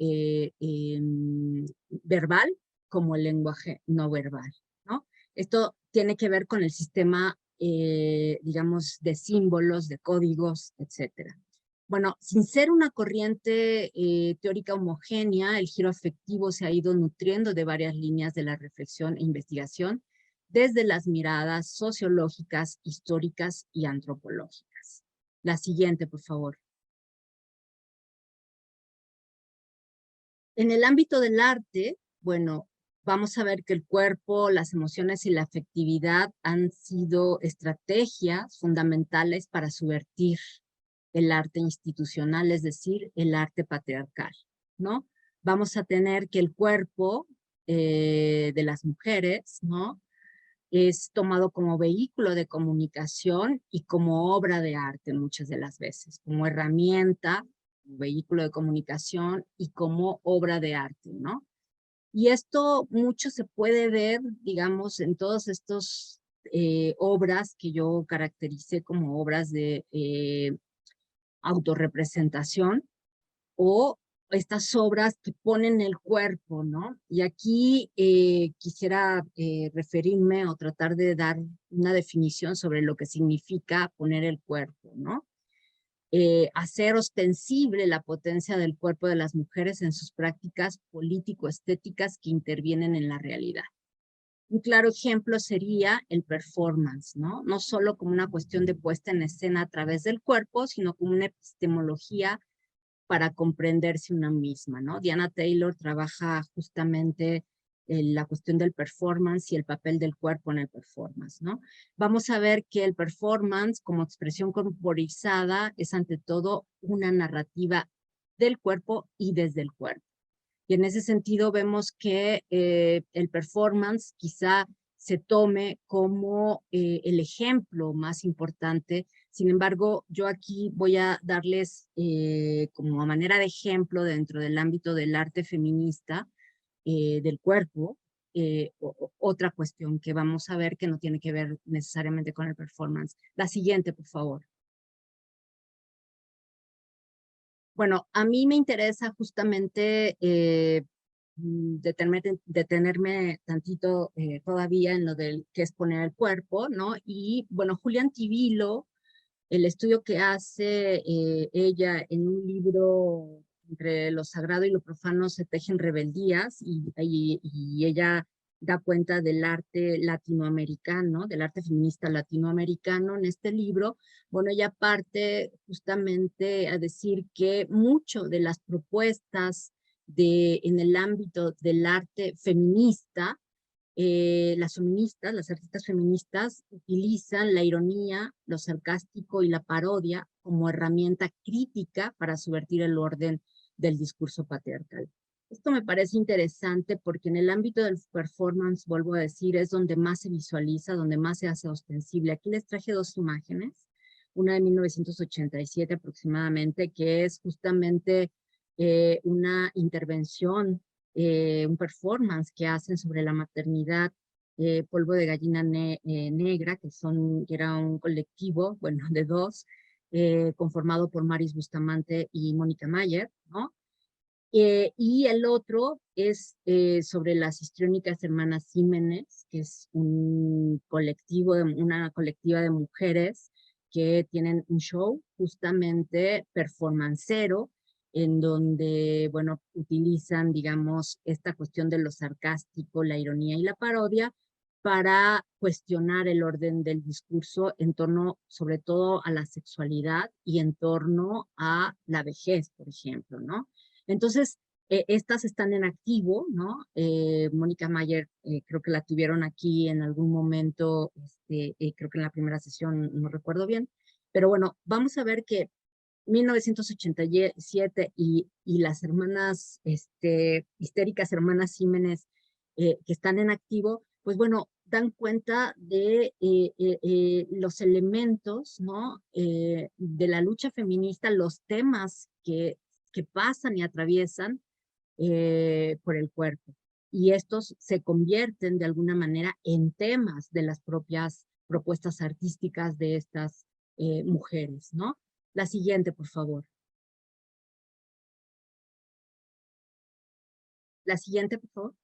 verbal como el lenguaje no verbal, ¿no? Esto tiene que ver con el sistema, digamos, de símbolos, de códigos, etcétera. Bueno, sin ser una corriente teórica homogénea, el giro afectivo se ha ido nutriendo de varias líneas de la reflexión e investigación, desde las miradas sociológicas, históricas y antropológicas. La siguiente, por favor. En el ámbito del arte, bueno, vamos a ver que el cuerpo, las emociones y la afectividad han sido estrategias fundamentales para subvertir el arte institucional, es decir, el arte patriarcal, ¿no? Vamos a tener que el cuerpo de las mujeres, ¿no? Es tomado como vehículo de comunicación y como obra de arte muchas de las veces, como herramienta, como vehículo de comunicación y como obra de arte, ¿no? Y esto mucho se puede ver, digamos, en todos estos obras que yo caractericé como obras de autorrepresentación o estas obras que ponen el cuerpo, ¿no? Y aquí quisiera referirme o tratar de dar una definición sobre lo que significa poner el cuerpo, ¿no? Hacer ostensible la potencia del cuerpo de las mujeres en sus prácticas político-estéticas que intervienen en la realidad. Un claro ejemplo sería el performance, ¿no? No solo como una cuestión de puesta en escena a través del cuerpo, sino como una epistemología para comprenderse una misma, ¿no? Diana Taylor trabaja justamente la cuestión del performance y el papel del cuerpo en el performance, ¿no? Vamos a ver que el performance como expresión corporizada es ante todo una narrativa del cuerpo y desde el cuerpo. Y en ese sentido vemos que el performance quizá se tome como el ejemplo más importante. Sin embargo, yo aquí voy a darles como a manera de ejemplo dentro del ámbito del arte feminista del cuerpo, otra cuestión que vamos a ver que no tiene que ver necesariamente con el performance. La siguiente, por favor. Bueno, a mí me interesa justamente detenerme tantito todavía en lo del que es poner el cuerpo, ¿no? Y bueno, Julián Tibilo, el estudio que hace ella en un libro entre lo sagrado y lo profano se tejen rebeldías y ella da cuenta del arte latinoamericano, del arte feminista latinoamericano en este libro. Bueno, ella parte justamente a decir que mucho de las propuestas en el ámbito del arte feminista, las feministas, las artistas feministas utilizan la ironía, lo sarcástico y la parodia como herramienta crítica para subvertir el orden del discurso patriarcal. Esto me parece interesante porque en el ámbito del performance, vuelvo a decir, es donde más se visualiza, donde más se hace ostensible. Aquí les traje dos imágenes, una de 1987 aproximadamente, que es justamente una intervención, un performance que hacen sobre la maternidad, Polvo de Gallina Negra, que era un colectivo, bueno, de dos, conformado por Maris Bustamante y Mónica Mayer, ¿no? Y el otro es sobre las histriónicas hermanas Jiménez, que es un colectivo, una colectiva de mujeres que tienen un show justamente performancero, en donde, bueno, utilizan, digamos, esta cuestión de lo sarcástico, la ironía y la parodia para cuestionar el orden del discurso en torno, sobre todo, a la sexualidad y en torno a la vejez, por ejemplo, ¿no? Entonces, estas están en activo, ¿no? Mónica Mayer, creo que la tuvieron aquí en algún momento, creo que en la primera sesión, no recuerdo bien, pero bueno, vamos a ver que 1987 y las hermanas, histéricas hermanas Jiménez, que están en activo, pues bueno, dan cuenta de los elementos, ¿no? De la lucha feminista, los temas que pasan y atraviesan por el cuerpo. Y estos se convierten de alguna manera en temas de las propias propuestas artísticas de estas mujeres, ¿no? La siguiente, por favor. La siguiente, por favor.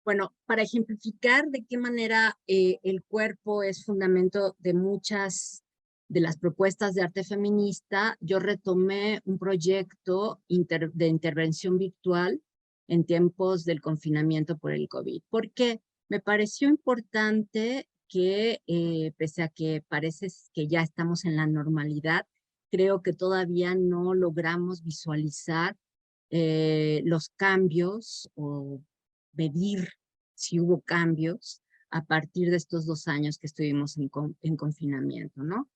Bueno, para ejemplificar de qué manera el cuerpo es fundamento de muchas de las propuestas de arte feminista, yo retomé un proyecto de intervención virtual en tiempos del confinamiento por el COVID. ¿Por qué? Me pareció importante que, pese a que parece que ya estamos en la normalidad, creo que todavía no logramos visualizar los cambios o medir si hubo cambios a partir de estos 2 años que estuvimos en confinamiento, ¿no?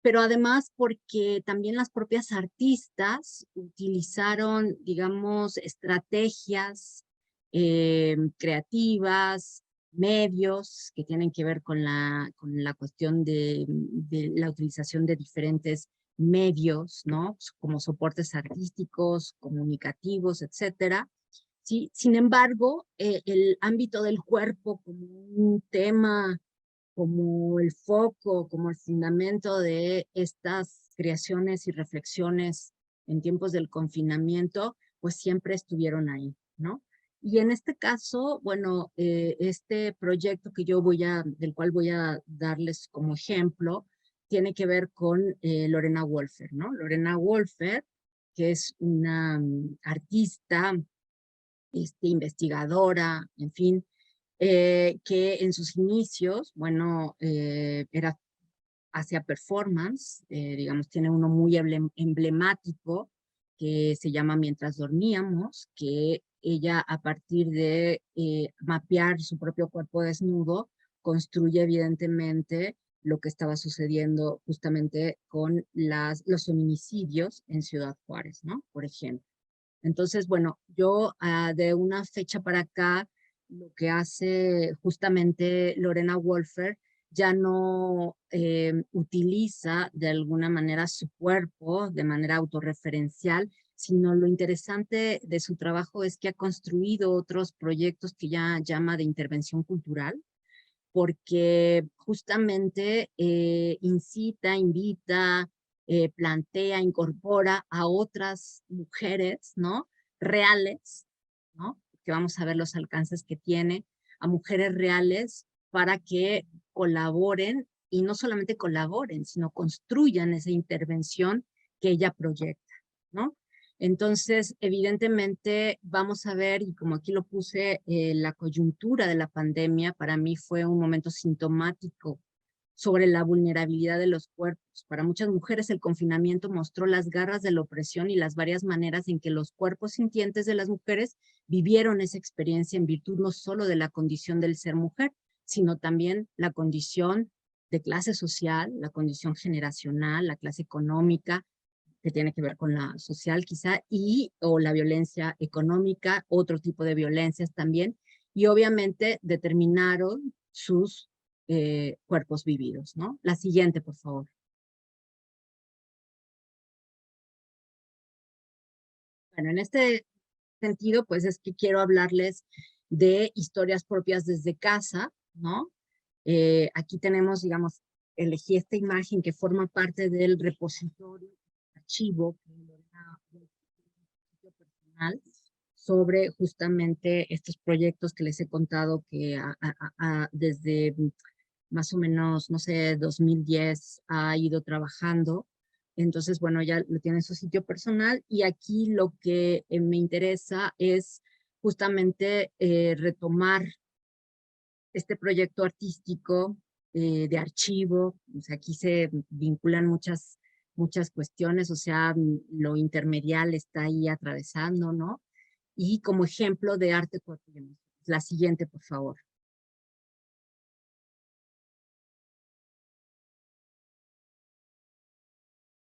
Pero además porque también las propias artistas utilizaron, digamos, estrategias creativas, medios que tienen que ver con la cuestión de la utilización de diferentes medios, ¿no? Como soportes artísticos, comunicativos, etcétera. Sí, sin embargo, el ámbito del cuerpo como un tema, como el foco, como el fundamento de estas creaciones y reflexiones en tiempos del confinamiento, pues siempre estuvieron ahí, ¿no? Y en este caso, bueno, este proyecto que del cual voy a darles como ejemplo, tiene que ver con Lorena Wolfer, ¿no? Lorena Wolfer, que es una artista, investigadora, en fin, que en sus inicios, bueno, hacia performance, digamos, tiene uno muy emblemático que se llama Mientras dormíamos, que ella a partir de mapear su propio cuerpo desnudo, construye evidentemente lo que estaba sucediendo justamente con los feminicidios en Ciudad Juárez, ¿no? Por ejemplo. Entonces, bueno, yo de una fecha para acá, lo que hace justamente Lorena Wolfer ya no utiliza de alguna manera su cuerpo de manera autorreferencial, sino lo interesante de su trabajo es que ha construido otros proyectos que ya llama de intervención cultural, porque justamente incita, invita, plantea, incorpora a otras mujeres, ¿no? Reales, ¿no? Que vamos a ver los alcances que tiene, a mujeres reales para que colaboren y no solamente colaboren, sino construyan esa intervención que ella proyecta, ¿no? Entonces, evidentemente, vamos a ver, y como aquí lo puse, la coyuntura de la pandemia para mí fue un momento sintomático sobre la vulnerabilidad de los cuerpos. Para muchas mujeres el confinamiento mostró las garras de la opresión y las varias maneras en que los cuerpos sintientes de las mujeres vivieron esa experiencia en virtud no solo de la condición del ser mujer, sino también la condición de clase social, la condición generacional, la clase económica, que tiene que ver con la social quizá, o la violencia económica, otro tipo de violencias también, y obviamente determinaron sus cuerpos vividos, ¿no? La siguiente, por favor. Bueno, en este sentido, pues es que quiero hablarles de historias propias desde casa, ¿no? Aquí tenemos, digamos, elegí esta imagen que forma parte del repositorio, archivo, personal, sobre justamente estos proyectos que les he contado que desde más o menos, no sé, 2010 ha ido trabajando. Entonces, bueno, ya lo tiene en su sitio personal y aquí lo que me interesa es justamente retomar este proyecto artístico de archivo. O sea, aquí se vinculan muchas cuestiones, o sea, lo intermedial está ahí atravesando, ¿no? Y como ejemplo de arte cotidiano. La siguiente, por favor.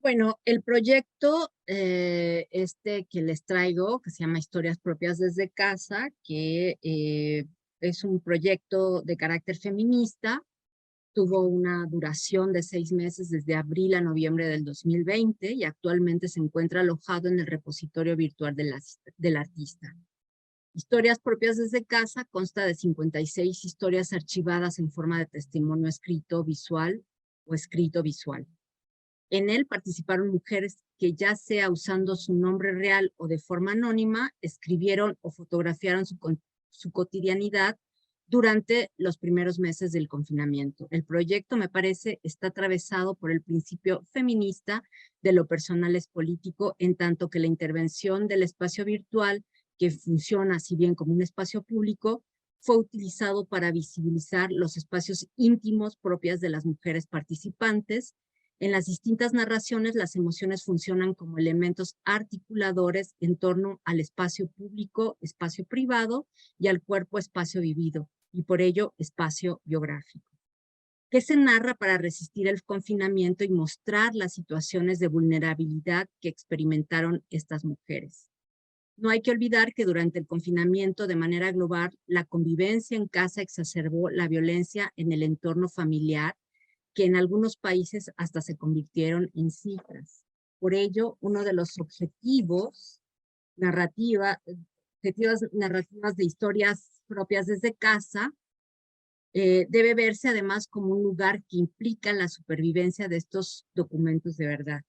Bueno, el proyecto que les traigo, que se llama Historias Propias desde Casa, que es un proyecto de carácter feminista. Tuvo una duración de 6 meses desde abril a noviembre del 2020 y actualmente se encuentra alojado en el repositorio virtual del artista. Historias propias desde casa consta de 56 historias archivadas en forma de testimonio escrito visual o escrito visual. En él participaron mujeres que, ya sea usando su nombre real o de forma anónima, escribieron o fotografiaron su cotidianidad durante los primeros meses del confinamiento. El proyecto, me parece, está atravesado por el principio feminista de lo personal es político, en tanto que la intervención del espacio virtual, que funciona si bien como un espacio público, fue utilizado para visibilizar los espacios íntimos propios de las mujeres participantes. En las distintas narraciones, las emociones funcionan como elementos articuladores en torno al espacio público, espacio privado, y al cuerpo, espacio vivido, y por ello espacio biográfico. ¿Qué se narra para resistir el confinamiento y mostrar las situaciones de vulnerabilidad que experimentaron estas mujeres? No hay que olvidar que durante el confinamiento, de manera global, la convivencia en casa exacerbó la violencia en el entorno familiar, que en algunos países hasta se convirtieron en cifras. Por ello, uno de los objetivas narrativas de historias propias desde casa debe verse además como un lugar que implica la supervivencia de estos documentos de verdad.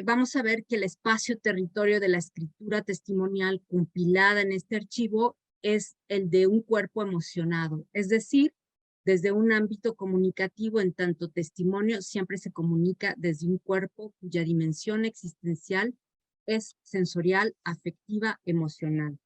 Vamos a ver que el espacio-territorio de la escritura testimonial compilada en este archivo es el de un cuerpo emocionado, es decir, desde un ámbito comunicativo, en tanto testimonio siempre se comunica desde un cuerpo cuya dimensión existencial es sensorial, afectiva, emocional.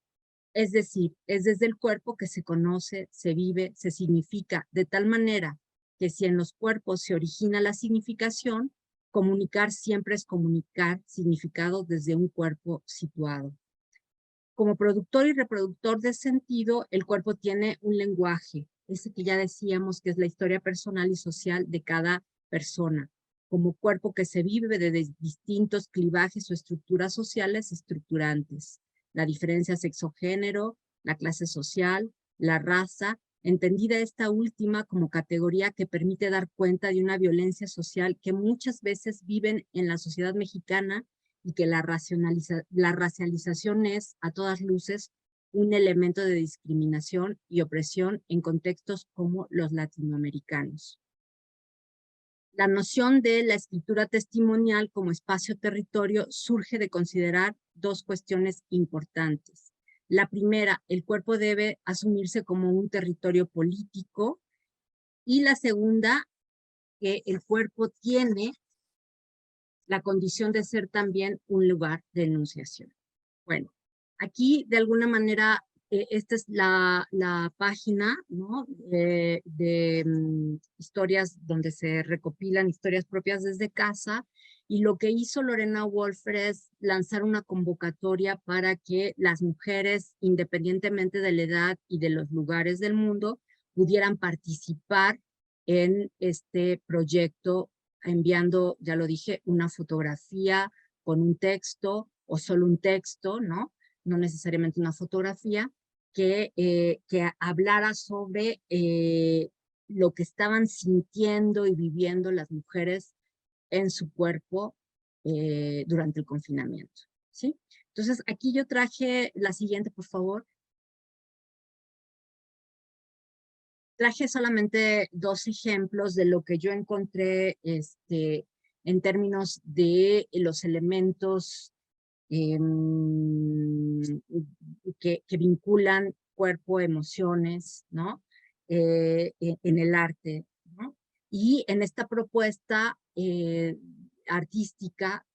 Es decir, es desde el cuerpo que se conoce, se vive, se significa, de tal manera que si en los cuerpos se origina la significación, comunicar siempre es comunicar significado desde un cuerpo situado. Como productor y reproductor de sentido, el cuerpo tiene un lenguaje, ese que ya decíamos que es la historia personal y social de cada persona, como cuerpo que se vive desde distintos clivajes o estructuras sociales estructurantes. La diferencia sexo-género, la clase social, la raza, entendida esta última como categoría que permite dar cuenta de una violencia social que muchas veces viven en la sociedad mexicana, y que la racialización es, a todas luces, un elemento de discriminación y opresión en contextos como los latinoamericanos. La noción de la escritura testimonial como espacio-territorio surge de considerar dos cuestiones importantes. La primera, el cuerpo debe asumirse como un territorio político, y la segunda, que el cuerpo tiene la condición de ser también un lugar de enunciación. Bueno, aquí de alguna manera esta es la página, ¿no? de historias donde se recopilan historias propias desde casa, y lo que hizo Lorena Wolfer es lanzar una convocatoria para que las mujeres, independientemente de la edad y de los lugares del mundo, pudieran participar en este proyecto, enviando, ya lo dije, una fotografía con un texto o solo un texto, ¿no? No necesariamente una fotografía, que hablara sobre lo que estaban sintiendo y viviendo las mujeres en su cuerpo durante el confinamiento, ¿sí? Entonces, aquí yo traje la siguiente, por favor. Traje solamente dos ejemplos de lo que yo encontré en términos de los elementos que vinculan cuerpo, emociones, ¿no? En el arte, ¿no? Y en esta propuesta artística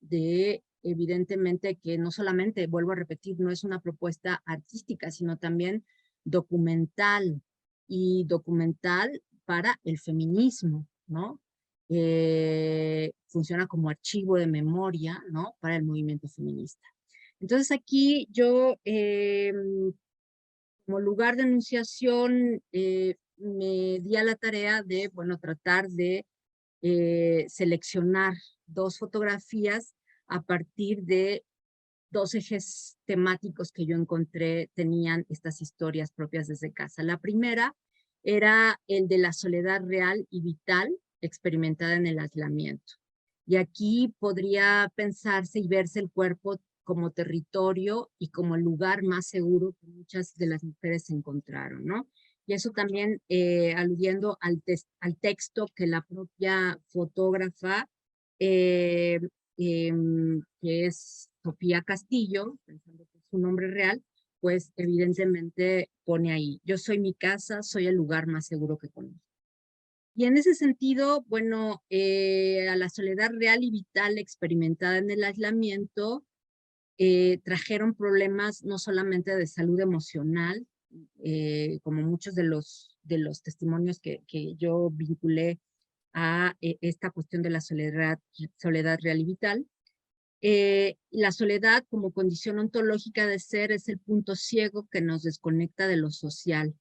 evidentemente, que no solamente, vuelvo a repetir, no es una propuesta artística, sino también documental, y documental para el feminismo, ¿no? Funciona como archivo de memoria, ¿no? Para el movimiento feminista. Entonces aquí yo, como lugar de enunciación, me di a la tarea de, bueno, tratar de seleccionar dos fotografías a partir de dos ejes temáticos que yo encontré tenían estas historias propias desde casa. La primera era el de la soledad real y vital experimentada en el aislamiento. Y aquí podría pensarse y verse el cuerpo como territorio y como el lugar más seguro que muchas de las mujeres encontraron, ¿no? Y eso también aludiendo al texto que la propia fotógrafa, que es Sofía Castillo, pensando que es su nombre real, pues evidentemente pone ahí: yo soy mi casa, soy el lugar más seguro que conozco. Y en ese sentido, bueno, a la soledad real y vital experimentada en el aislamiento, trajeron problemas no solamente de salud emocional, como muchos de los testimonios que yo vinculé a esta cuestión de la soledad real y vital. La soledad como condición ontológica de ser es el punto ciego que nos desconecta de lo social.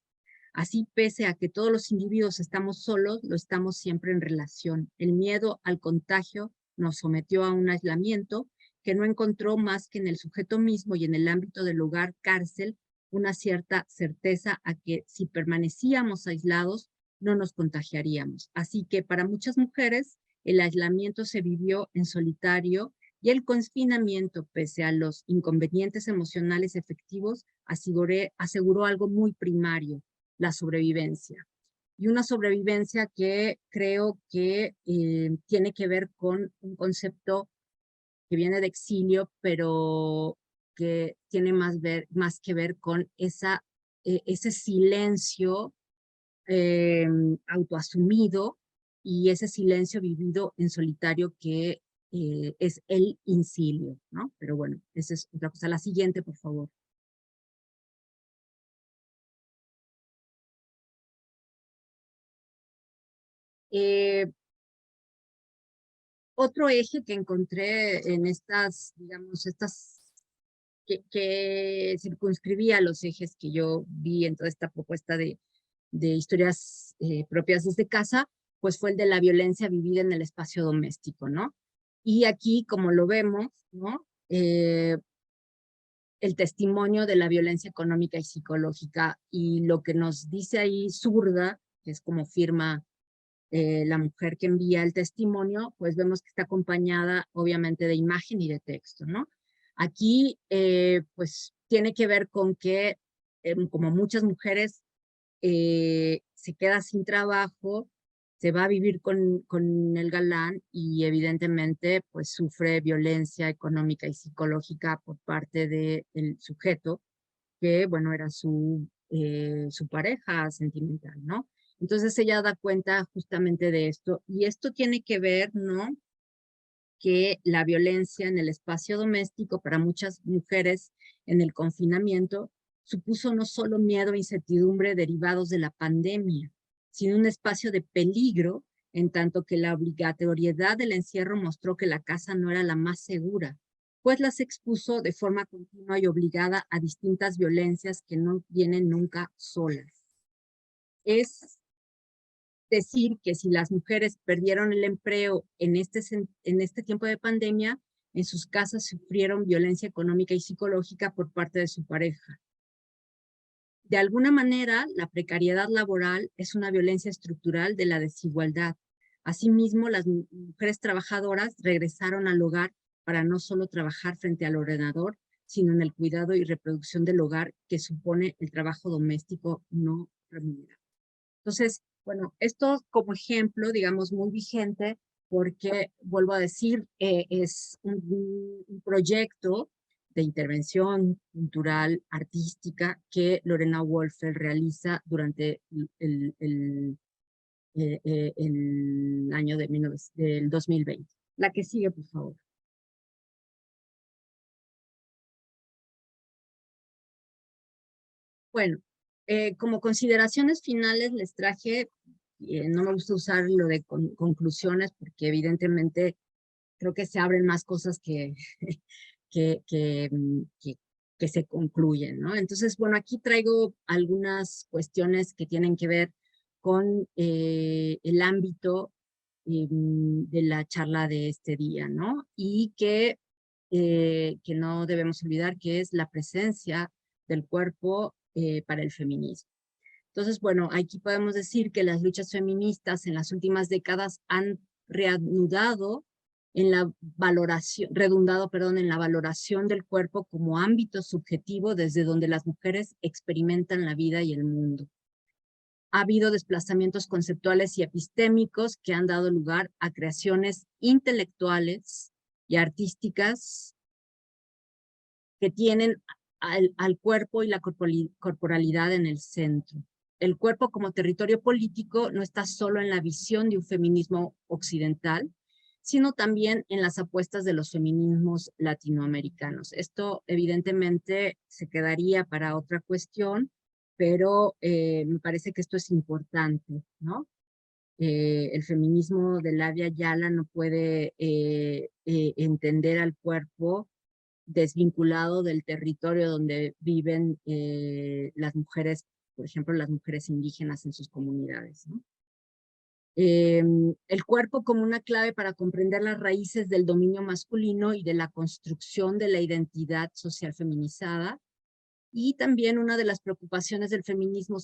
Así, pese a que todos los individuos estamos solos, lo estamos siempre en relación. El miedo al contagio nos sometió a un aislamiento que no encontró más que en el sujeto mismo y en el ámbito del hogar cárcel una cierta certeza a que si permanecíamos aislados no nos contagiaríamos. Así que para muchas mujeres el aislamiento se vivió en solitario y el confinamiento, pese a los inconvenientes emocionales efectivos, aseguró algo muy primario: la sobrevivencia. Y una sobrevivencia que creo que tiene que ver con un concepto que viene de exilio, pero que tiene más que ver con ese silencio eh, autoasumido y ese silencio vivido en solitario que es el incilio, ¿no? Pero bueno, esa es otra cosa. La siguiente, por favor. Eh, Otro eje que encontré en estas, digamos, que circunscribía los ejes que yo vi en toda esta propuesta de historias propias desde casa, pues fue el de la violencia vivida en el espacio doméstico, ¿no? Y aquí, como lo vemos, ¿no? El testimonio de la violencia económica y psicológica, y lo que nos dice ahí Zurda, que es como firma la mujer que envía el testimonio, pues vemos que está acompañada obviamente de imagen y de texto, ¿no? Aquí, pues tiene que ver con que, como muchas mujeres, se queda sin trabajo, se va a vivir con el galán y evidentemente pues sufre violencia económica y psicológica por parte del sujeto, que bueno, era su pareja sentimental, ¿no? Entonces ella da cuenta justamente de esto, y esto tiene que ver, ¿no? Que la violencia en el espacio doméstico para muchas mujeres en el confinamiento supuso no solo miedo e incertidumbre derivados de la pandemia, sino un espacio de peligro, en tanto que la obligatoriedad del encierro mostró que la casa no era la más segura, pues las expuso de forma continua y obligada a distintas violencias que no vienen nunca solas. Es decir que si las mujeres perdieron el empleo en este tiempo de pandemia, en sus casas sufrieron violencia económica y psicológica por parte de su pareja. De alguna manera, la precariedad laboral es una violencia estructural de la desigualdad. Asimismo, las mujeres trabajadoras regresaron al hogar para no solo trabajar frente al ordenador, sino en el cuidado y reproducción del hogar que supone el trabajo doméstico no remunerado. Entonces, bueno, esto como ejemplo, digamos, muy vigente, porque, vuelvo a decir, es un proyecto de intervención cultural, artística, que Lorena Wolfer realiza durante el año del 2020. La que sigue, por favor. Bueno, como consideraciones finales les traje, no me gusta usar lo de conclusiones porque evidentemente creo que se abren más cosas que, que, mm, que, que se concluyen, ¿no? Entonces, bueno, aquí traigo algunas cuestiones que tienen que ver con el ámbito de la charla de este día, ¿no? Y que que no debemos olvidar, que es la presencia del cuerpo para el feminismo. Entonces, bueno, aquí podemos decir que las luchas feministas en las últimas décadas han reanudado en la valoración, redundado, perdón, en la valoración del cuerpo como ámbito subjetivo desde donde las mujeres experimentan la vida y el mundo. Ha habido desplazamientos conceptuales y epistémicos que han dado lugar a creaciones intelectuales y artísticas que tienen al cuerpo y la corporalidad en el centro. El cuerpo como territorio político no está solo en la visión de un feminismo occidental, sino también en las apuestas de los feminismos latinoamericanos. Esto evidentemente se quedaría para otra cuestión, pero me parece que esto es importante, ¿no? El feminismo de Labia Yala no puede entender al cuerpo desvinculado del territorio donde viven las mujeres, por ejemplo, las mujeres indígenas en sus comunidades, ¿no? El cuerpo como una clave para comprender las raíces del dominio masculino y de la construcción de la identidad social feminizada. Y también una de las preocupaciones del feminismo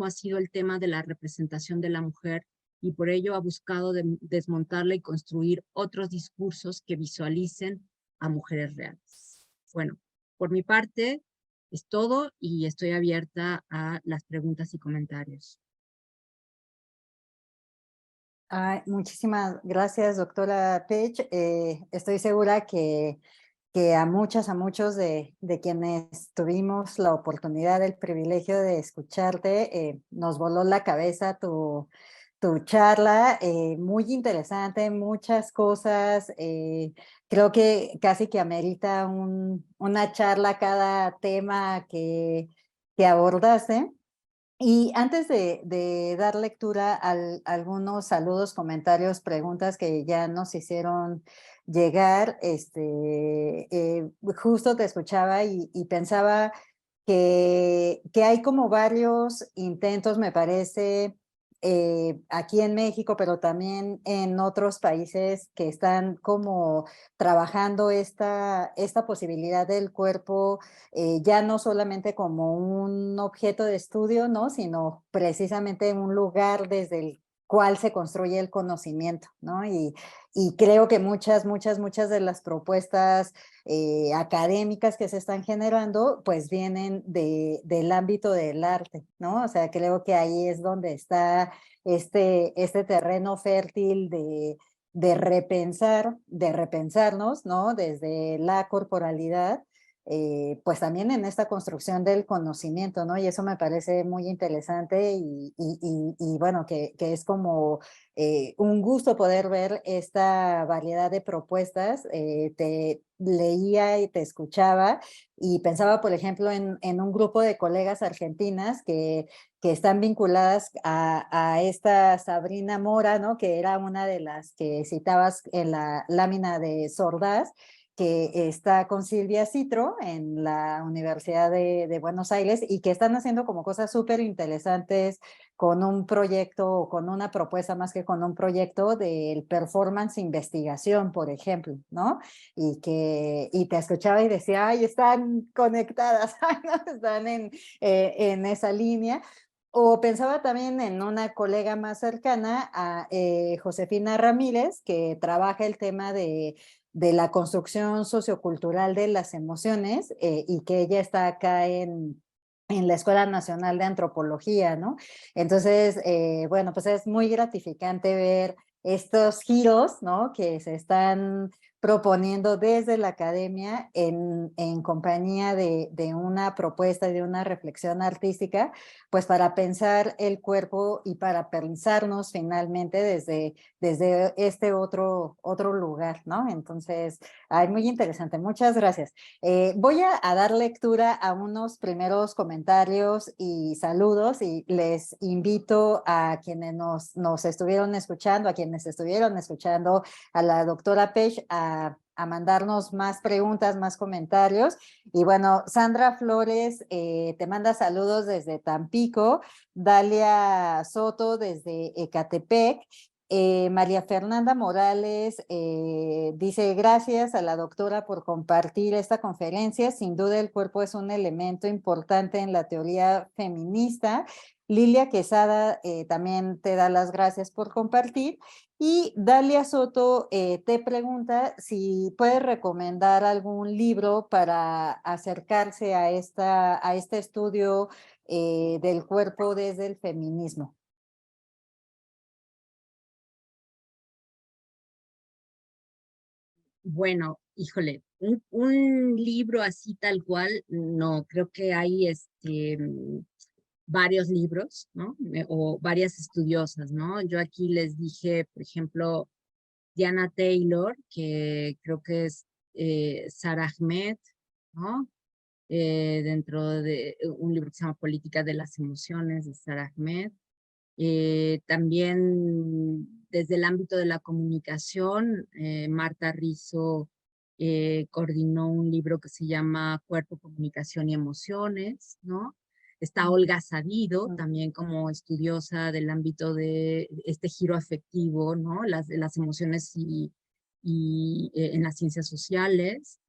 ha sido el tema de la representación de la mujer, y por ello ha buscado desmontarla y construir otros discursos que visualicen a mujeres reales. Bueno, por mi parte es todo y estoy abierta a las preguntas y comentarios. Muchísimas gracias, doctora Pech. Estoy segura que a muchos de quienes tuvimos la oportunidad, el privilegio de escucharte, nos voló la cabeza tu charla, muy interesante, muchas cosas. Creo que casi que amerita una charla cada tema que abordaste. Y antes de dar lectura a algunos saludos, comentarios, preguntas que ya nos hicieron llegar, justo te escuchaba y pensaba que hay como varios intentos, me parece, aquí en México, pero también en otros países que están como trabajando esta posibilidad del cuerpo, ya no solamente como un objeto de estudio, ¿no? Sino precisamente un lugar desde el cual se construye el conocimiento, ¿no? Y creo que muchas de las propuestas académicas que se están generando, pues vienen del ámbito del arte, ¿no? O sea, creo que ahí es donde está este terreno fértil de repensar, de repensarnos, ¿no? Desde la corporalidad, pues también en esta construcción del conocimiento, ¿no? Y eso me parece muy interesante y bueno, que es como un gusto poder ver esta variedad de propuestas. Te leía y te escuchaba y pensaba, por ejemplo, en un grupo de colegas argentinas que están vinculadas a esta Sabrina Mora, ¿no? Que era una de las que citabas en la lámina de Sordaz, que está con Silvia Citro en la Universidad de Buenos Aires y que están haciendo como cosas súper interesantes con un proyecto, con una propuesta más que con un proyecto del performance investigación, por ejemplo, ¿no? Y te escuchaba y decía, ay, están conectadas, están en esa línea. O pensaba también en una colega más cercana, a Josefina Ramírez, que trabaja el tema de la construcción sociocultural de las emociones, y que ella está acá en la Escuela Nacional de Antropología, ¿no? Entonces, bueno, pues es muy gratificante ver estos giros, ¿no? Que se están proponiendo desde la academia en compañía de una propuesta y de una reflexión artística, pues para pensar el cuerpo y para pensarnos finalmente desde este otro lugar, ¿no? Entonces, ay, muy interesante, muchas gracias. Voy a dar lectura a unos primeros comentarios y saludos y les invito a quienes nos estuvieron escuchando, a quienes estuvieron escuchando a la doctora Pech a mandarnos más preguntas, más comentarios. Y bueno, Sandra Flores te manda saludos desde Tampico, Dalia Soto desde Ecatepec, María Fernanda Morales dice, gracias a la doctora por compartir esta conferencia. Sin duda el cuerpo es un elemento importante en la teoría feminista. Lilia Quesada también te da las gracias por compartir. Y Dalia Soto te pregunta si puedes recomendar algún libro para acercarse a este estudio del cuerpo desde el feminismo. Bueno, híjole, un libro así tal cual, no, creo que hay varios libros, ¿no? O varias estudiosas, ¿no? Yo aquí les dije, por ejemplo, Diana Taylor, que creo que es Sara Ahmed, ¿no? Dentro de un libro que se llama Política de las Emociones de Sara Ahmed. También desde el ámbito de la comunicación, Marta Rizzo coordinó un libro que se llama Cuerpo, Comunicación y Emociones, ¿no? Está Olga Sabido, también como estudiosa del ámbito de este giro afectivo, ¿no? Las emociones en las ciencias sociales.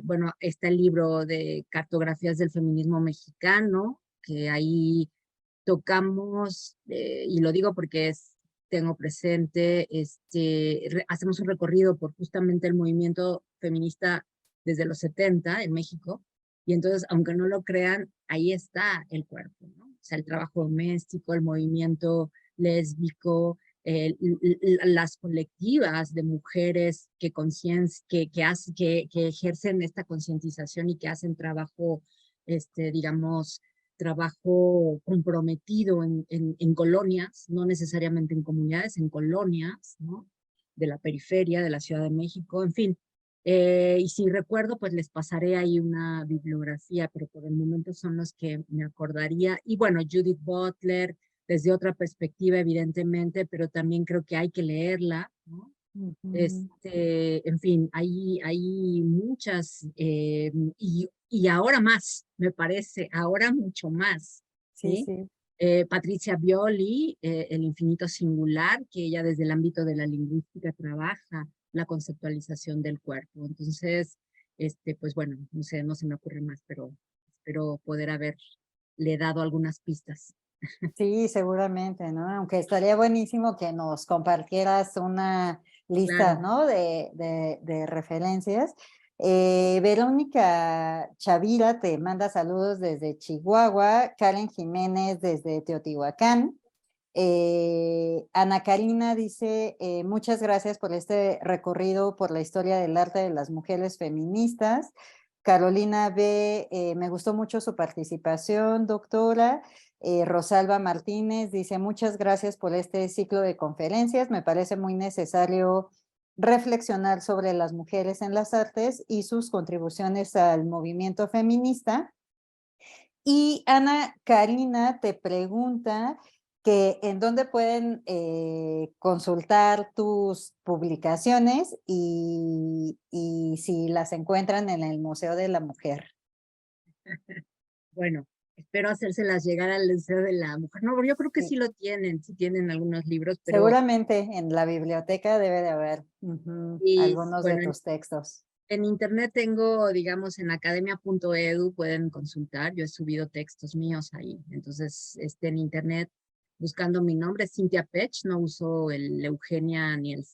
Bueno, está el libro de Cartografías del Feminismo Mexicano, que ahí tocamos, y lo digo porque tengo presente, hacemos un recorrido por justamente el movimiento feminista desde los 70 en México, y entonces, aunque no lo crean, ahí está el cuerpo, ¿no? O sea, el trabajo doméstico, el movimiento lésbico, las colectivas de mujeres que ejercen esta concientización y que hacen trabajo, digamos, trabajo comprometido en colonias, no necesariamente en comunidades, en colonias, ¿no? De la periferia de la Ciudad de México, en fin. Y si recuerdo, pues les pasaré ahí una bibliografía, pero por el momento son los que me acordaría. Y bueno, Judith Butler, desde otra perspectiva, evidentemente, pero también creo que hay que leerla, ¿no? En fin, hay muchas, y ahora más, me parece, ahora mucho más, Sí, ¿sí? sí. Patricia Bioli, El infinito singular, que ella desde el ámbito de la lingüística trabaja la conceptualización del cuerpo. Entonces, pues bueno, no sé, no se me ocurre más, pero espero poder haberle dado algunas pistas. Sí, seguramente, ¿no? Aunque estaría buenísimo que nos compartieras una lista, Claro. ¿no? De referencias. Verónica Chavira te manda saludos desde Chihuahua, Karen Jiménez desde Teotihuacán. Ana Karina dice, muchas gracias por este recorrido por la historia del arte de las mujeres feministas. Carolina B., me gustó mucho su participación, doctora. Rosalba Martínez dice, muchas gracias por este ciclo de conferencias. Me parece muy necesario reflexionar sobre las mujeres en las artes y sus contribuciones al movimiento feminista. Y Ana Karina te pregunta que en dónde pueden consultar tus publicaciones y si las encuentran en el Museo de la Mujer. Bueno, espero hacérselas llegar al Museo de la Mujer. No, yo creo que Sí. sí tienen algunos libros, pero Seguramente en la biblioteca debe de haber algunos de bueno, tus textos. en internet tengo, digamos, en academia.edu pueden consultar. Yo he subido textos míos ahí. Entonces, en internet, buscando mi nombre, Cintia Pech, no uso el Eugenia ni el...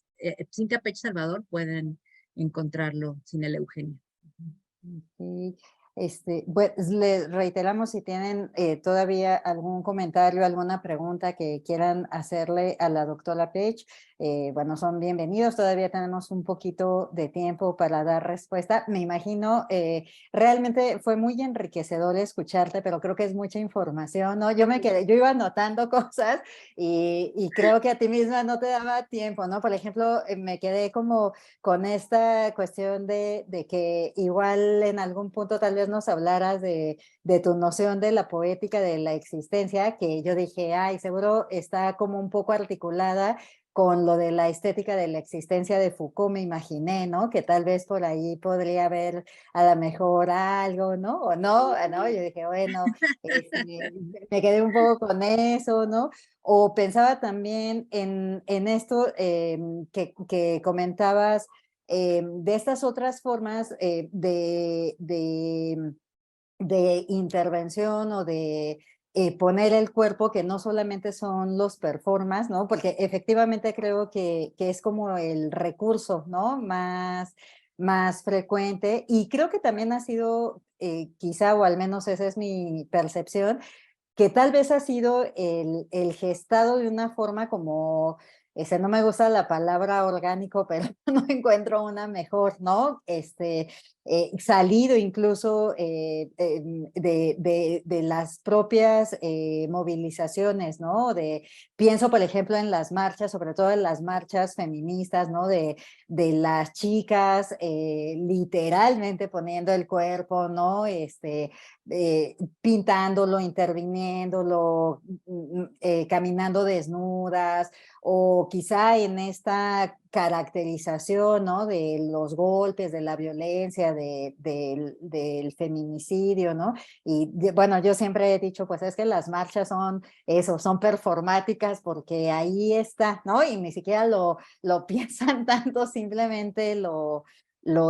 Cintia Pech Salvador, pueden encontrarlo sin el Eugenia. Ok. Pues les reiteramos si tienen todavía algún comentario, alguna pregunta que quieran hacerle a la doctora Pech, bueno, son bienvenidos. Todavía tenemos un poquito de tiempo para dar respuesta. Me imagino, realmente fue muy enriquecedor escucharte, pero creo que es mucha información, ¿no? Yo iba anotando cosas y creo que a ti misma no te daba tiempo, ¿no? Por ejemplo, me quedé como con esta cuestión de que igual en algún punto tal vez nos hablaras de tu noción de la poética de la existencia, que yo dije, ay, seguro está como un poco articulada con lo de la estética de la existencia de Foucault, me imaginé, ¿no? Que tal vez por ahí podría haber a lo mejor algo, ¿no? O no, ¿no? Yo dije, bueno, me quedé un poco con eso, ¿no? O pensaba también en esto que comentabas, de estas otras formas de intervención o de poner el cuerpo, que no solamente son los performance, ¿no? Porque efectivamente creo que es como el recurso, ¿no? Más frecuente, y creo que también ha sido, quizá, o al menos esa es mi percepción, que tal vez ha sido el gestado de una forma como, no me gusta la palabra orgánico, pero no encuentro una mejor, ¿no? Salido incluso de las propias movilizaciones, ¿no? Pienso, por ejemplo, en las marchas, sobre todo en las marchas feministas, ¿no? De las chicas literalmente poniendo el cuerpo, ¿no? Pintándolo, interviniéndolo, caminando desnudas, o quizá en esta caracterización, ¿no? De los golpes, de la violencia, del feminicidio, ¿no? Y bueno, yo siempre he dicho, pues es que las marchas son eso, son performáticas porque ahí está, ¿no? Y ni siquiera lo piensan tanto, simplemente lo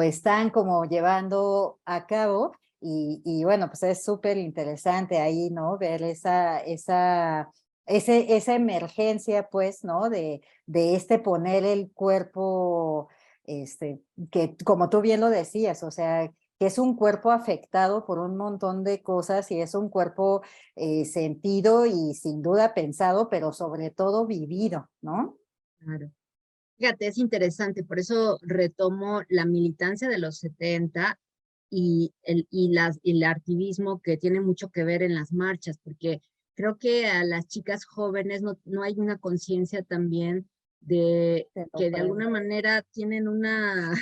están como llevando a cabo. Y bueno, pues es súper interesante ahí, ¿no? Ver esa emergencia, pues, ¿no? De poner el cuerpo, que como tú bien lo decías, o sea, que es un cuerpo afectado por un montón de cosas y es un cuerpo sentido y sin duda pensado, pero sobre todo vivido, ¿no? Claro. Fíjate, es interesante, por eso retomo la militancia de los 70 y el activismo que tiene mucho que ver en las marchas, porque creo que a las chicas jóvenes no hay una conciencia también de Te lo que de creo. alguna manera tienen una,